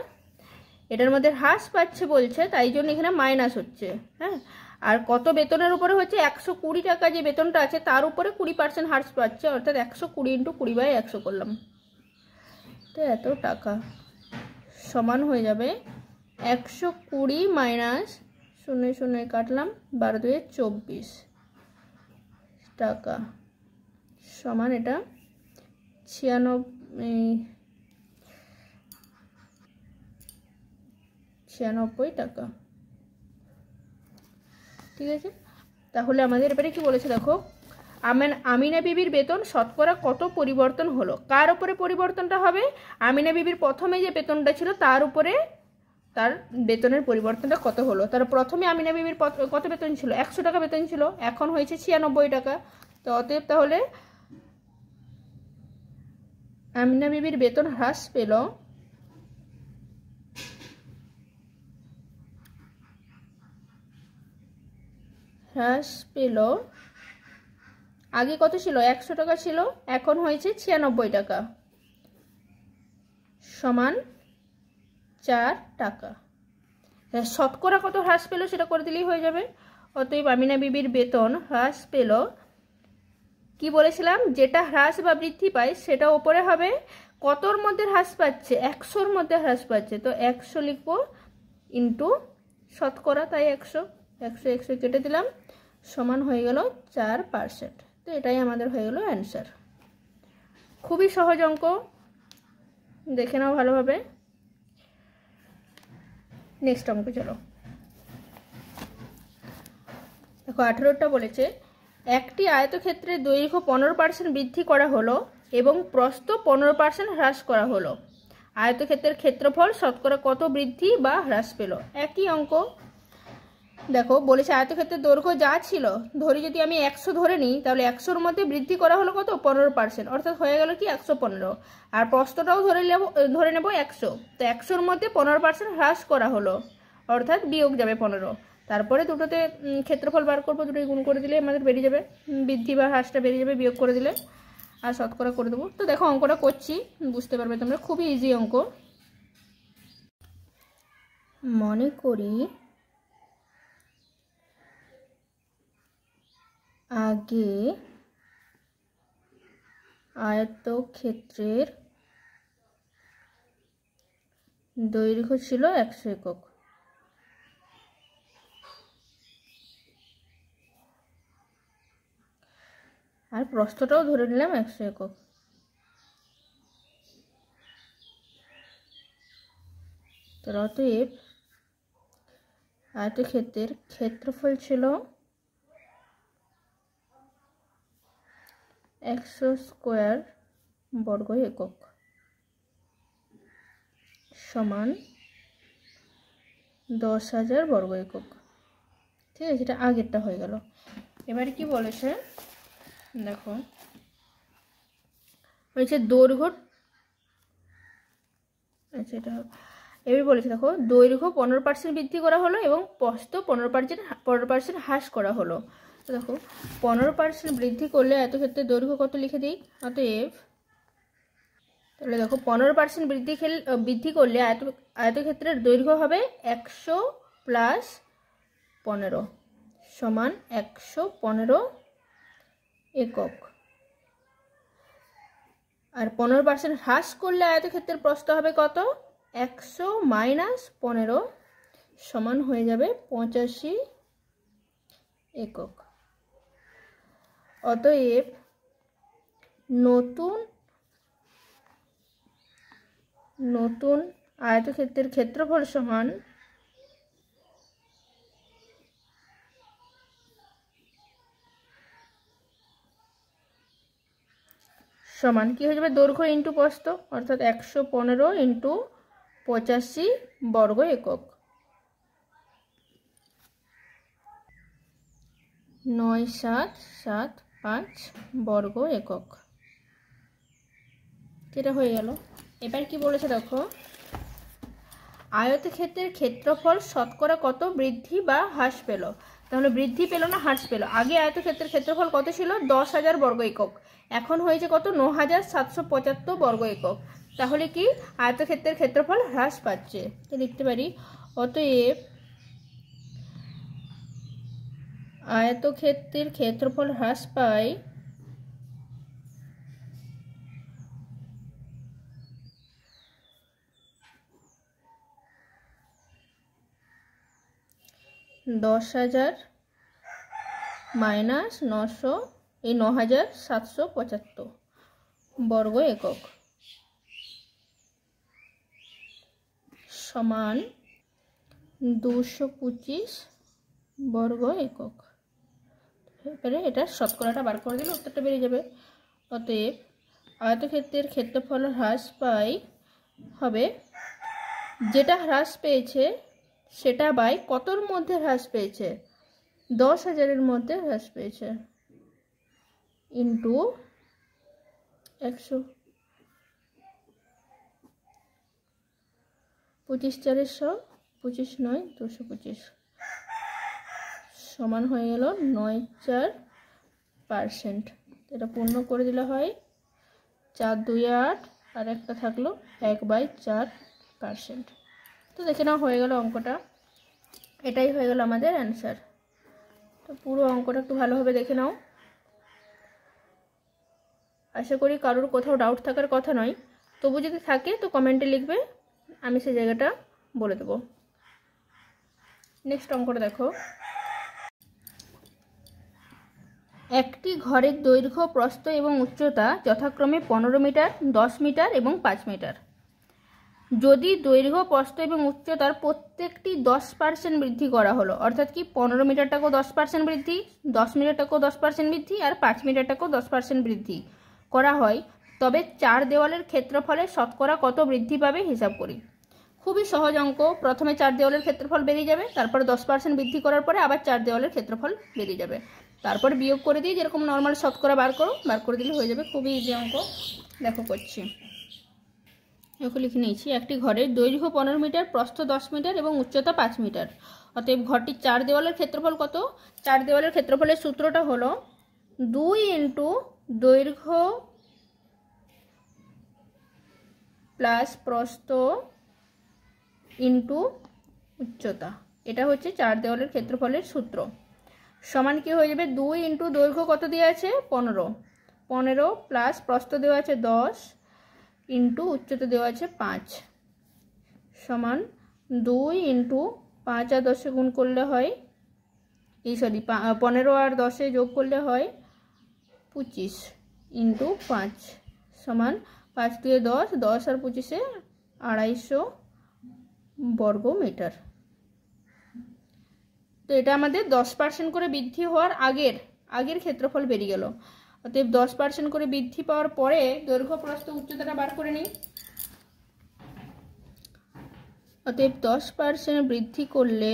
এটার মধ্যে হ্রাস পাচ্ছে বলছে, তাই জন্য এখানে মাইনাস হচ্ছে। হ্যাঁ, আর কত বেতনের উপরে হচ্ছে? 120 টাকা যে বেতনটা আছে তার উপরে 20% হ্রাস পাচ্ছে, অর্থাৎ 120 ইন্টু 20/100 করলাম, তো এত টাকা সমান হয়ে যাবে 120 মাইনাস 0 কাটলাম, 12 × 2 = 24 টাকা সমান এটা 96 টাকা। ঠিক আছে, তাহলে আমাদের এবারে কি বলেছে দেখো, আমিনা বিবির বেতন শতকরা কত পরিবর্তন হলো। কার উপরে পরিবর্তনটা হবে? আমিনা বিবির প্রথমে যে বেতনটা ছিল তার উপরে তার বেতনের পরিবর্তনটা কত হলো। তার প্রথমে আমিনা বিবির কত বেতন ছিল? 100 টাকা বেতন ছিল, এখন হয়েছে 96 টাকা। তো অতএব তাহলে আমিনা বিবির বেতন হ্রাস পেল আগে কত ছিল? 100 টাকা ছিল, এখন হয়েছে 96 টাকা সমান 4 টাকা। শতকরা কত হ্রাস পেল সেটা করে দিলেই হয়ে যাবে। অতএব আমিনা বিবির বেতন হ্রাস পেল কি বলেছিলাম, যেটা হ্রাস বা বৃদ্ধি পায় সেটা ওপরে হবে, কতর মধ্যে হ্রাস পাচ্ছে, 100-র মধ্যে হ্রাস পাচ্ছে, তো 100 লিখবো ইন্টু শতকরা, তাই 100 100 কেটে দিলাম, সমান হয়ে গেল 4%। তো এটাই আমাদের হয়ে গেল অ্যান্সার। খুবই সহজ অঙ্ক, দেখে নাও ভালোভাবে। নেক্সট অঙ্ক চলো। দেখো 18টা বলেছে, একটি আয়তক্ষেত্রের দৈর্ঘ্য 15% বৃদ্ধি করা হলো এবং প্রস্থ 15% হ্রাস করা হলো। আয়তক্ষেত্রের ক্ষেত্রফল শতকরা কত বৃদ্ধি বা হ্রাস পেল? একই অঙ্ক। দেখো বলেছে আয়তক্ষেত্রের দৈর্ঘ্য যা ছিল, ধরি যদি আমি 100 ধরে নিই, তাহলে 100-র মধ্যে বৃদ্ধি করা হলো কত, 15%, অর্থাৎ হয়ে গেল কি 115। আর প্রস্থটাও ধরে নেব 100, তো 100-র মধ্যে 15% হ্রাস করা হলো, অর্থাৎ বিয়োগ যাবে 15। তারপরে দুটোতে ক্ষেত্রফল বার করবো, দুটোই গুণ করে দিলে আমাদের বেরিয়ে যাবে, বৃদ্ধি বা হ্রাসটা বেরিয়ে যাবে বিয়োগ করে দিলে, আর শতকরা করে দেবো। তো দেখো অঙ্কটা করছি, বুঝতে পারবে তোমরা, খুবই ইজি অঙ্ক। মনে করি আগে আয়তক্ষেত্রের দৈর্ঘ্য ছিল 100 একক, আর প্রস্থটাও ধরে নিলাম 100 একক। তো অতএব আয়তক্ষেত্রের ক্ষেত্রফল ছিল 100 স্কোয়ার বর্গ একক সমান 10,000 বর্গ একক। ঠিক আছে, এটা আগেরটা হয়ে গেল। এবারে কি বলেছে দেখো, বলেছে দৈর্ঘ্য, আচ্ছা এটা এবার বলেছে দেখো, দৈর্ঘ্য 15% বৃদ্ধি করা হলো এবং প্রস্থ 15% হ্রাস করা হলো। তো দেখো 15% বৃদ্ধি করলে আয়তক্ষেত্রের দৈর্ঘ্য কত লিখে দিই। অতএব তাহলে দেখো 15% বৃদ্ধি করলে আয়তক্ষেত্রের দৈর্ঘ্য হবে 100 প্লাস 15 সমান 115 একক। আর 15% হ্রাস করলে আয়তক্ষেত্রের প্রস্থ হবে কত, 100 মাইনাস 15 সমান হয়ে যাবে 85 একক। অতএব নতুন আয়তক্ষেত্রের ক্ষেত্রফল সমান কি হয়ে যাবে, দৈর্ঘ্য ইন্টু প্রস্থ, অর্থাৎ 115 ইন্টু 85 বর্গ একক, 9775 বর্গ একক। এটা হয়ে গেল। এবার কি বলেছে দেখো, আয়তক্ষেত্রের ক্ষেত্রফল শতকরা কত বৃদ্ধি বা হ্রাস পেল। তাহলে বৃদ্ধি পেল না হ্রাস পেল, আগে আয়তক্ষেত্রের ক্ষেত্রফল কত ছিল, 10,000 বর্গ একক, এখন হয়েছে কত, 9,775 বর্গ একক। তাহলে কি আয়তক্ষেত্রের ক্ষেত্রফল হ্রাস পাচ্ছে। তো লিখতে পারি অতএব আয়তক্ষেত্রের ক্ষেত্রফল হ্রাস পায় $10,000 মাইনাস 900, এই 9,775 বর্গ একক সমান 225 বর্গ একক। এবারে এটা শতকরাটা বার করে দিলে উত্তরটা বেরিয়ে যাবে। অতএব আয়তক্ষেত্রের ক্ষেত্রফল হ্রাস পায় হবে, যেটা হ্রাস পেয়েছে সেটা বাই কতর মধ্যে হ্রাস পেয়েছে, 10,000-এর মধ্যে হ্রাস পেয়েছে, ইন্টু 100, 25 4 100, 25 9 225 সমান হয়ে গেল 9.4%। এটা পূর্ণ করে দিলে হয় 4 2 8, আর একটা থাকলো 1/4%। তো দেখে নাও হয়ে গেল অঙ্কটা, এটাই হয়ে গেল আমাদের অ্যান্সার। তো পুরো অঙ্কটা একটু ভালোভাবে দেখে নাও। আশা করি কারোর কোথাও ডাউট থাকার কথা নয়, তবু যদি থাকে তো কমেন্টে লিখবে, আমি সেই জায়গাটা বলে দেবো। নেক্সট অঙ্কটা দেখো। একটি ঘরের দৈর্ঘ্য, প্রস্থ এবং উচ্চতা যথাক্রমে 15 মিটার, 10 মিটার এবং 5 মিটার। যদি দৈর্ঘ্য, প্রস্থ এবং উচ্চতার প্রত্যেকটি 10% বৃদ্ধি করা হলো, অর্থাৎ কি 15 মিটারটাকেও 10% বৃদ্ধি, 10 মিটারটাকেও 10% বৃদ্ধি আর 5 মিটারটাকেও 10% বৃদ্ধি করা হয়, তবে 4 দেওয়ালের ক্ষেত্রফলে শতকরা কত বৃদ্ধি পাবে হিসাব করি। খুবই সহজ অঙ্ক। প্রথমে 4 দেওয়ালের ক্ষেত্রফল বেরিয়ে যাবে, তারপরে 10% বৃদ্ধি করার পরে আবার 4 দেওয়ালের ক্ষেত্রফল বেরিয়ে যাবে, তারপর বিয়োগ করে দিয়ে যেরকম নর্মাল শতকরা বার করে দিলে হয়ে যাবে। খুবই ইজি অঙ্ক। দেখো করছি, এগুলো লিখে নিয়েছি। একটি ঘরের দৈর্ঘ্য 15 মিটার, প্রস্থ 10 মিটার এবং উচ্চতা 5 মিটার। অতএব ঘরটির 4 দেওয়ালের ক্ষেত্রফল কত? 4 দেওয়ালের ক্ষেত্রফলের সূত্রটা হলো 2 ইন্টু দৈর্ঘ্য প্লাস প্রস্থ ইন্টু উচ্চতা। এটা হচ্ছে 4 দেওয়ালের ক্ষেত্রফলের সূত্র। সমান কি হয়ে যাবে? 2 ইন্টু দৈর্ঘ্য কত দেওয়া আছে? 15 প্লাস প্রস্থ দেওয়া আছে 10 ইন্টু উচ্চতা দেওয়া আছে 5 সমান 2 ইন্টু 5 আর 10 গুণ করলে হয়, 15 আর 10 যোগ করলে হয় 25 ইন্টু 5 সমান 5 2 10, 10 আর 25 250 বর্গ মিটার। তো এটা আমাদের 10% করে বৃদ্ধি হওয়ার আগের ক্ষেত্রফল বেরিয়ে গেল। অতএব 10% করে বৃদ্ধি পাওয়ার পরে দৈর্ঘ্য, প্রস্থ, উচ্চতাটা বার করে নিই। অতএব 10% বৃদ্ধি করলে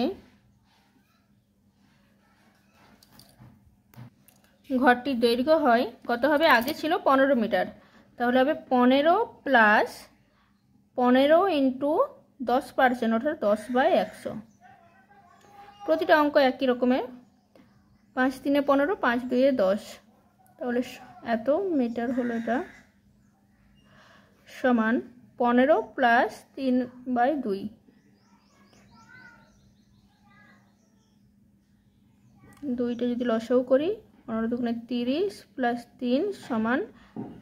ঘরটির দৈর্ঘ্য হয় কত হবে? আগে ছিল 15 মিটার, তাহলে হবে 15 প্লাস 15 ইন্টু 10% অর্থাৎ 10/100। প্রতিটা অঙ্ক একই রকমের। 5 3 15, 5 2 10, তাহলে এত মিটার হলো। এটা সমান 15 প্লাস 3/2, 2টা যদি লসাগু করি 15 দুগুণে 30 প্লাস 3 সমান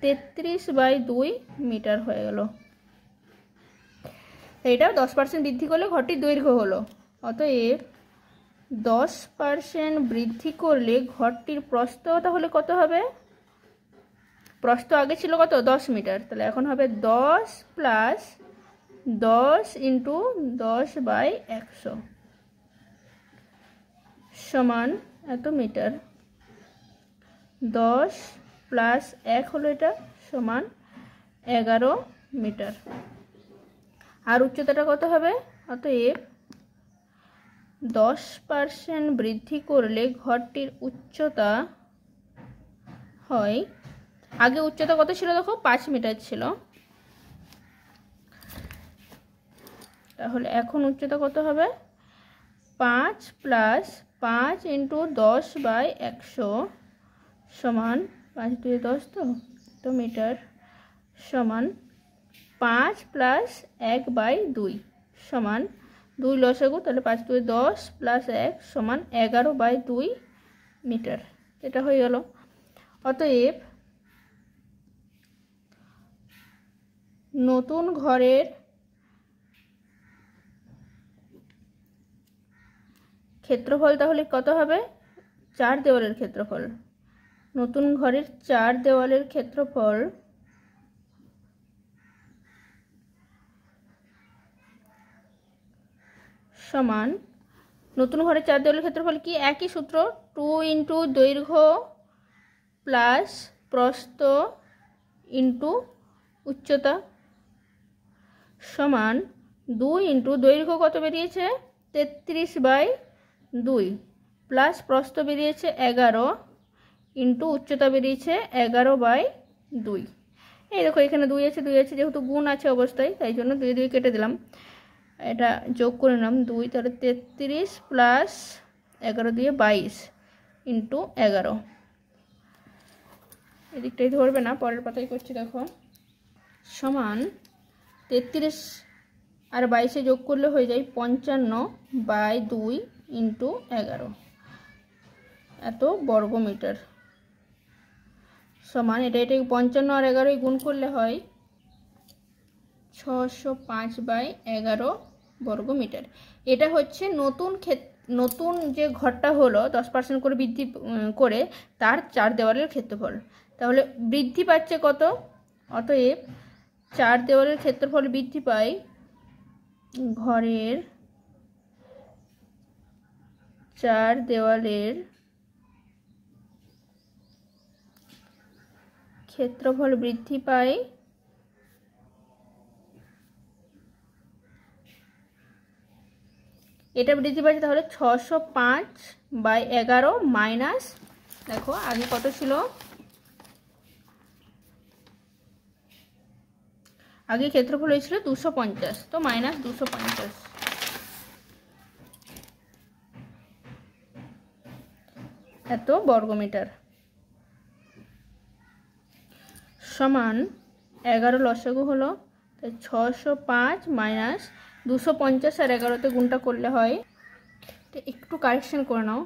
33/2 মিটার হয়ে গেল। এইটা 10% বৃদ্ধি করলে ঘরটির দৈর্ঘ্য হলো। অতএব 10% বৃদ্ধি করলে ঘরটির প্রস্থ তাহলে কত হবে? প্রস্থ আগে ছিল কত? 10 মিটার, তাহলে এখন হবে 10 প্লাস 10 ইন্টু 10/100 সমান এত মিটার। 10 প্লাস 1 হলো এটা সমান 11 মিটার। আর উচ্চতাটা কত হবে? অতএব 10% বৃদ্ধি করলে ঘরটির উচ্চতা হয়, আগে উচ্চতা কত ছিল দেখো? 5 মিটার ছিল, তাহলে এখন উচ্চতা কত হবে? 5 প্লাস 5 ইন্টু 10/100 সমান 5 2 10 তো মিটার সমান 5 প্লাস 1/2 সমান 2 লসাগু, তাহলে 5 2 10 প্লাস 1 সমান 11/2 মিটার। এটা হয়ে গেল। অতএব নতুন ঘরের ক্ষেত্রফল তাহলে কত হবে? 4 দেওয়ালের ক্ষেত্রফল। নতুন ঘরের 4 দেওয়ালের ক্ষেত্রফল সমান, নতুন ঘরের 4 দেওয়ালের ক্ষেত্রফল কি? একই সূত্র, 2 ইন্টু দৈর্ঘ্য প্লাস প্রস্থ ইন্টু উচ্চতা সমান 2 ইন্টু দৈর্ঘ্য কত বেরিয়েছে? 33/2 প্লাস প্রস্থ বেরিয়েছে 11 ইন্টু উচ্চতা বেরিয়েছে 11/2। এই দেখো এখানে 2 আছে, 2 আছে, যেহেতু গুণ আছে অবস্থায় তাই জন্য 2 2 কেটে দিলাম, এটা যোগ করে নিলাম 2, তাহলে 33 প্লাস 11 দিয়ে 22 ইন্টু 11। এদিকটাই ধরবে না, পরের পাতায় করছি দেখো। সমান 33 আর 22 যোগ করলে হয়ে যায় 55/2 ইন্টু 11, এত বর্গ মিটার সমান এটা 55 আর 11 গুণ করলে হয় 605/11 বর্গ মিটার। এটা হচ্ছে নতুন যে ঘরটা হলো 10% করে বৃদ্ধি করে তার 4 দেওয়ালের ক্ষেত্রফল। তাহলে বৃদ্ধি পাচ্ছে কত? অতএব 4 দেওয়ালের ক্ষেত্রফল বৃদ্ধি পায় ঘরের 4 দেওয়ালের ক্ষেত্রফল বৃদ্ধি পায় এটা বৃদ্ধি পাচ্ছে। তাহলে 605/11 মাইনাস, দেখো আগে কত ছিল, আগে ক্ষেত্রফল হয়েছিল 250, তো মাইনাস 250 এত বর্গমিটার সমান 11 লসাগু হলো। তাই 605 মাইনাস 250 আর 11তে গুণটা করলে হয়, তো একটু কারেকশন করে নাও,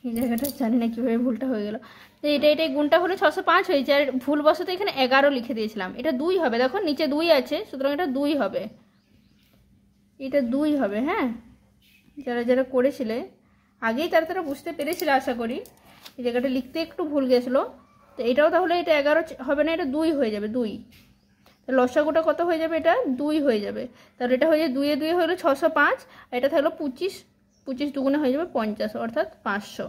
এই জায়গাটা জানি না কীভাবে ভুলটা হয়ে গেল। তো এটাই গুণটা হলে 605 হয়েছে, আর ভুলবশত এখানে 11 লিখে দিয়েছিলাম। এটা 2 হবে, দেখো নিচে 2 আছে, সুতরাং এটা 2 হবে, এটা 2 হবে। হ্যাঁ, যারা যারা করেছিলে আগেই তারা বুঝতে পেরেছিলে আশা করি। এই জায়গাটা লিখতে একটু ভুল গেছিলো। তো এটাও তাহলে এটা 11 হবে না, এটা 2 হয়ে যাবে। 2 লসাগুটা কত হয়ে যাবে? এটা 2 হয়ে যাবে। তাহলে এটা হয়ে যাবে 2 এ 2 হলো 605, আর এটা থাকলো 25, 25 দুগুণে হয়ে যাবে 50, অর্থাৎ 500।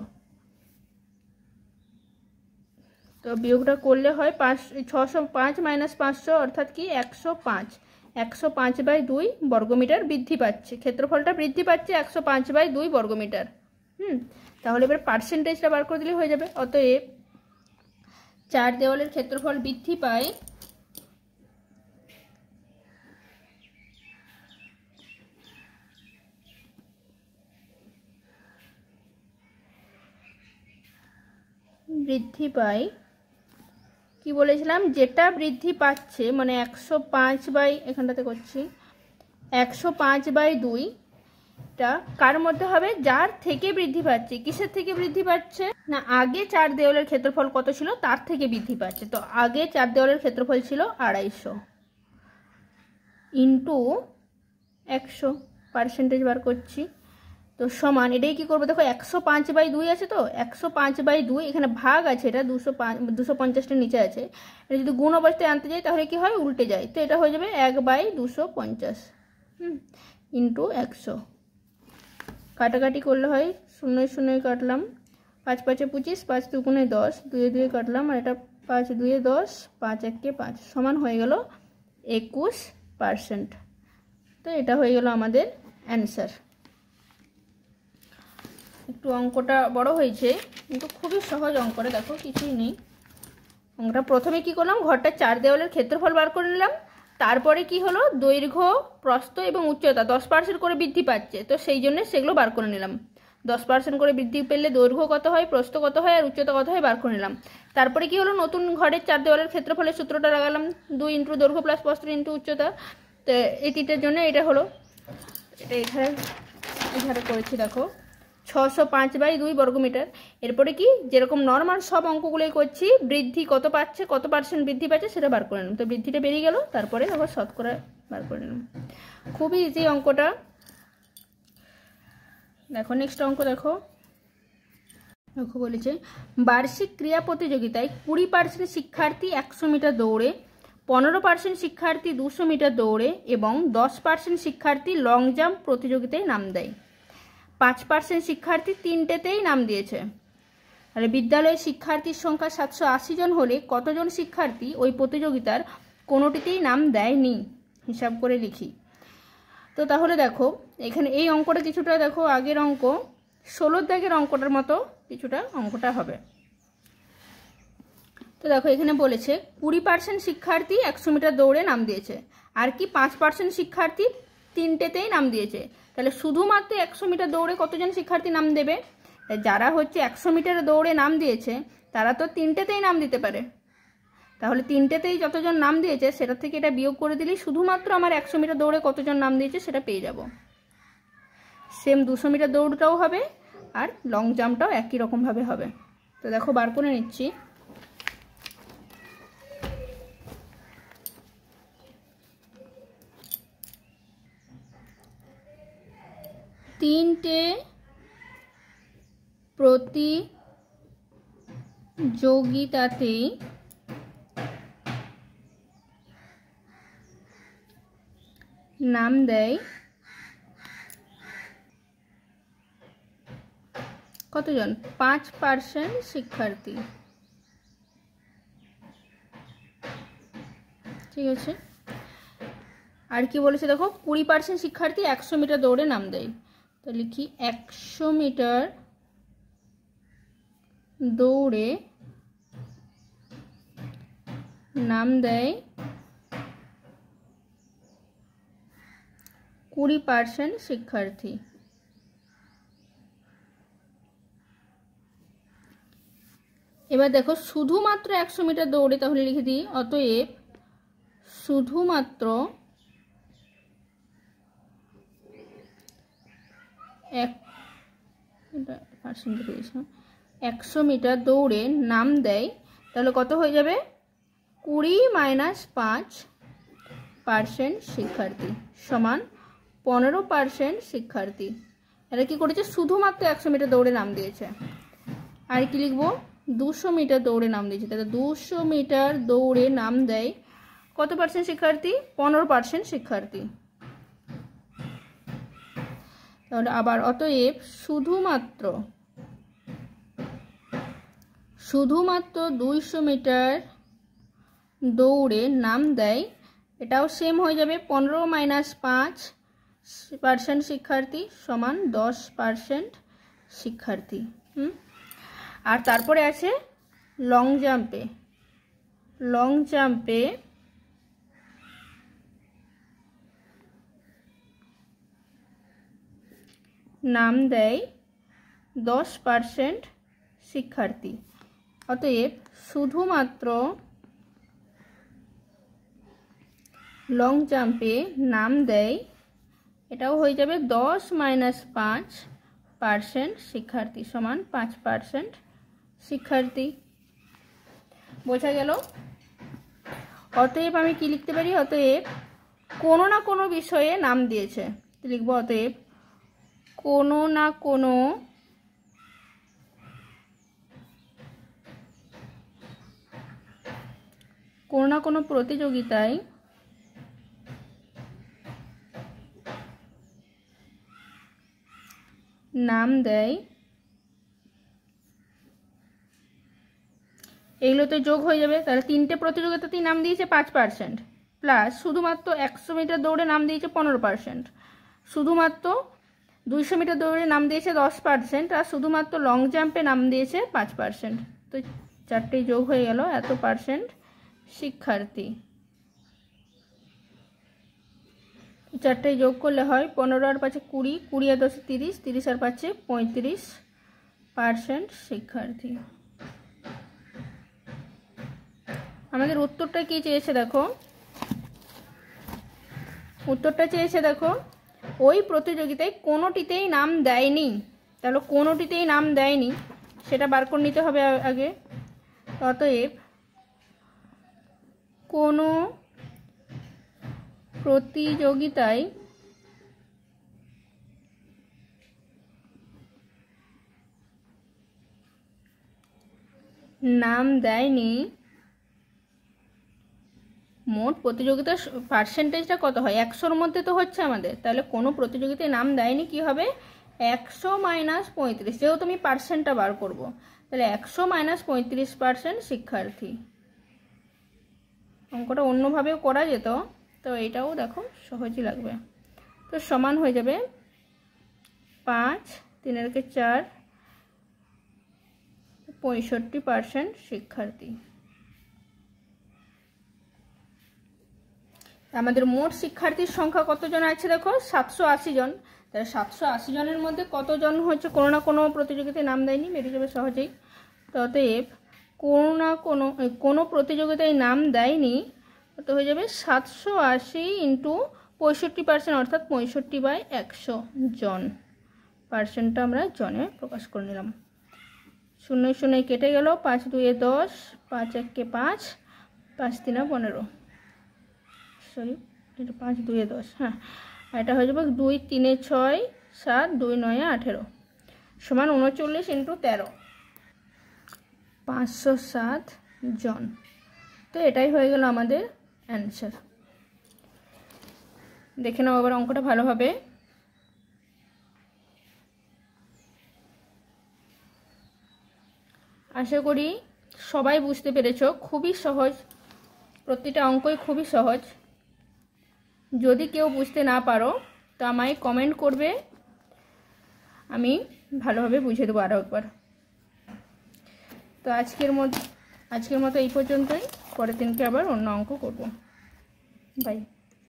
তো বিয়োগটা করলে হয় 605 মাইনাস 500 অর্থাৎ কি 105। 105/2 বর্গমিটার বৃদ্ধি পাচ্ছে, ক্ষেত্রফলটা বৃদ্ধি পাচ্ছে 105/2 বর্গমিটার। তাহলে এবার পার্সেন্টেজটা বার করে দিলে হয়ে যাবে। অতএব 4 দেওয়ালের ক্ষেত্রফল বৃদ্ধি পায় কি বলেছিলাম, যেটা বৃদ্ধি পাচ্ছে মানে 105 এখানটাতে করছি 105/2 টা কার মধ্যে হবে? যার থেকে বৃদ্ধি পাচ্ছে। কিসের থেকে বৃদ্ধি পাচ্ছে না, আগে 4 দেওয়ালের ক্ষেত্রফল কত ছিল তার থেকে বৃদ্ধি পাচ্ছে। তো আগে 4 দেওয়ালের ক্ষেত্রফল ছিল 250 ইন্টু 100, পার্সেন্টেজ বার করছি। তো সমান এটাই কি করবো, দেখো 105/2 আছে, তো 105/2 এখানে ভাগ আছে, এটা 250টার নিচে আছে। এটা যদি গুণ অবস্থায় আনতে যাই তাহলে কি হয়, উল্টে যায়। তো এটা হয়ে যাবে 1/250 ইন্টু 100। কাটাকাটি করলে হয় 0 0 কাটলাম, 5 5 25, 5 2 10, 2 2 কাটলাম, আর এটা 5 2 10, 5 1 5, সমান হয়ে গেল 21%। তো এটা হয়ে গেল আমাদের অ্যান্সার। একটু অঙ্কটা বড় হয়েছে কিন্তু খুবই সহজ অঙ্কটা, দেখো কিছুই নেই। অঙ্কটা প্রথমে কি করলাম, ঘরটা 4 দেওয়ালের ক্ষেত্রফল বার করে নিলাম। তারপরে কি হলো, দৈর্ঘ্য, প্রস্থ এবং উচ্চতা 10% করে বৃদ্ধি পাচ্ছে, তো সেই জন্য সেগুলো বার করে নিলাম। 10% করে বৃদ্ধি পেলে দৈর্ঘ্য কত হয়, প্রস্থ কত হয়, আর উচ্চতা কত হয় বার করে নিলাম। তারপরে কি হলো, নতুন ঘরের 4 দেওয়ালের ক্ষেত্রফলের সূত্রটা লাগালাম, 2 ইন্টু দৈর্ঘ্য প্লাস প্রস্থ ইন্টু উচ্চতা। তো এই তিনটার জন্য এটা হলো, এটা এখানে করেছি দেখো 605/2 বর্গমিটার। এরপরে কি, যেরকম নর্মাল সব অঙ্কগুলোই করছি, বৃদ্ধি কত পাচ্ছে, কত পার্সেন্ট বৃদ্ধি পাচ্ছে সেটা বার করে নিলাম। তো বৃদ্ধিটা বেরিয়ে গেল, তারপরে আবার শতকরা বার করে নিলাম। খুবই ইজি অঙ্কটা। দেখো নেক্সট অঙ্ক দেখো বলেছে, বার্ষিক ক্রীড়া প্রতিযোগিতায় 20% শিক্ষার্থী 100 মিটার দৌড়ে, 15% শিক্ষার্থী 200 মিটার দৌড়ে এবং 10% শিক্ষার্থী লং জাম্প প্রতিযোগিতায় নাম দেয়। 5% শিক্ষার্থী 3টেতেই নাম দিয়েছে। তাহলে বিদ্যালয়ের শিক্ষার্থীর সংখ্যা 780 জন হলে কতজন শিক্ষার্থী ওই প্রতিযোগিতার কোনোটিতেই নাম দেয়নি, হিসাব করে লিখি। তো তাহলে দেখো এখানে এই অঙ্কটা কিছুটা দেখো আগের অঙ্ক 16 দাগের অঙ্কটার মতো কিছুটা অঙ্কটা হবে। তো দেখো এখানে বলেছে 20% শিক্ষার্থী 100 মিটার দৌড়ে নাম দিয়েছে, আর কি 5% শিক্ষার্থী 3টেতেই নাম দিয়েছে। তাহলে শুধুমাত্র 100 মিটার দৌড়ে কতজন শিক্ষার্থী নাম দেবে? যারা হচ্ছে 100 মিটার দৌড়ে নাম দিয়েছে তারা তো 3টেতেই নাম দিতে পারে। তাহলে 3টেতেই যতজন নাম দিয়েছে সেটা থেকে এটা বিয়োগ করে দিলেই শুধুমাত্র আমার 100 মিটার দৌড়ে কতজন নাম দিয়েছে সেটা পেয়ে যাব। সেম 200 মিটার দৌড়টাও হবে, আর লং জাম্পটাও একই রকমভাবে হবে। তো দেখো বার করে নিচ্ছি। তিনটে প্রতিযোগিতাতেই নাম দেয় কতজন? 5% শিক্ষার্থী। ঠিক আছে, আর কি বলেছে দেখো, 20% শিক্ষার্থী 100 মিটার দৌড়ে নাম দেয়। তো লিখি 100 মিটার দৌড়ে নাম দেয় 20% শিক্ষার্থী। এবার দেখো শুধুমাত্র 100 মিটার দৌড়ে, তাহলে লিখে দিই অতএব শুধুমাত্র 100 মিটার দৌড়ে নাম দেয়, তাহলে কত হয়ে যাবে? 20 - 5% শিক্ষার্থী সমান 15% শিক্ষার্থী। এরা কি করেছে? শুধুমাত্র 100 মিটার দৌড়ে নাম দিয়েছে। আর কি লিখবো? 200 মিটার দৌড়ে নাম দিয়েছে, তাহলে 200 মিটার দৌড়ে নাম দেয় কত পার্সেন্ট শিক্ষার্থী? 15% শিক্ষার্থী। তাহলে আবার অতএব শুধুমাত্র 200 মিটার দৌড়ে নাম দেয়, এটাও সেম হয়ে যাবে 15 - 5% শিক্ষার্থী সমান 10% শিক্ষার্থী। আর তারপরে আছে লং জাম্পে নাম দেয় 10% শিক্ষার্থী। অতএব শুধুমাত্র লং জাম্পে নাম দেয়, এটাও হয়ে যাবে 10 - 5% শিক্ষার্থী সমান 5% শিক্ষার্থী। বোঝা গেল? অতএব আমি কি লিখতে পারি? অতএব কোনো না কোনো বিষয়ে নাম দিয়েছে, লিখবো অতএব কোনো না কোনো প্রতিযোগিতায় নাম দেয়। এগুলোতে যোগ হয়ে যাবে, তাহলে তিনটে প্রতিযোগিতাতেই নাম দিয়েছে 5%, প্লাস শুধুমাত্র 100 মিটার দৌড়ে নাম দিয়েছে 15%, শুধুমাত্র 200 মিটার দৌড়ে নাম দিয়েছে 10%, আর শুধুমাত্র লং জাম্পে নাম দিয়েছে 5%। তো চারটেই যোগ হয়ে গেল এত পার্সেন্ট শিক্ষার্থী। চারটেই যোগ করলে হয় 15 আর 5 20, 20 আর 10 30, 30 আর 5 35% শিক্ষার্থী। আমাদের উত্তরটা কি চেয়েছে দেখো, উত্তরটা চেয়েছে দেখো ওই প্রতিযোগিতায় কোনোটিতেই নাম দেয়নি। তাহলে কোনোটিতেই নাম দেয়নি সেটা বার করে নিতে হবে আগে। অতএব কোনো প্রতিযোগিতায় নাম দেয়নি, মোট প্রতিযোগিতার পার্সেন্টেজটা কত হয়? 100-র মধ্যে তো হচ্ছে আমাদের, তাহলে কোনো প্রতিযোগিতায় নাম দেয়নি কি হবে? 100 - 35, যেহেতু আমি পার্সেন্টটা বার করব, তাহলে 100 - 35% শিক্ষার্থী। অঙ্কটা অন্যভাবেও করা যেত, তো এটাও দেখো সহজই লাগবে। তো সমান হয়ে যাবে 5 3 এর 4 65% শিক্ষার্থী। আমাদের মোট শিক্ষার্থীর সংখ্যা কতজন আছে দেখো? 780 জন। তাহলে 780 জনের মধ্যে কতজন হচ্ছে কোনো না কোনো প্রতিযোগিতায় নাম দেয়নি? বেরিয়ে যাবে সহজেই। তো অতএব কোনো না কোনো প্রতিযোগিতায় নাম দেয়নি, তো হয়ে যাবে 780 × 65%, অর্থাৎ 65/100 জন। পার্সেন্টটা আমরা জনে প্রকাশ করে নিলাম। 0 0 কেটে গেল, 5 2 10, 5 1 5, 5 3 15, সরি এটা 5 2 10, হ্যাঁ, এটা হয়ে যাবে 2 3 6 7 2 9 18 সমান 39 × 13 507 জন। তো এটাই হয়ে গেল আমাদের অ্যান্সার। দেখে নাও এবার অঙ্কটা ভালোভাবে। আশা করি সবাই বুঝতে পেরেছো, খুবই সহজ, প্রতিটা অঙ্কই খুবই সহজ। যদি কেউ বুঝতে না পারো তো আমায় কমেন্ট করবে, আমি ভালোভাবে বুঝিয়ে দেবো আরও একবার। তো আজকের মতো এই পর্যন্তই, পরের দিনকে আবার অন্য অঙ্ক করব। বাই।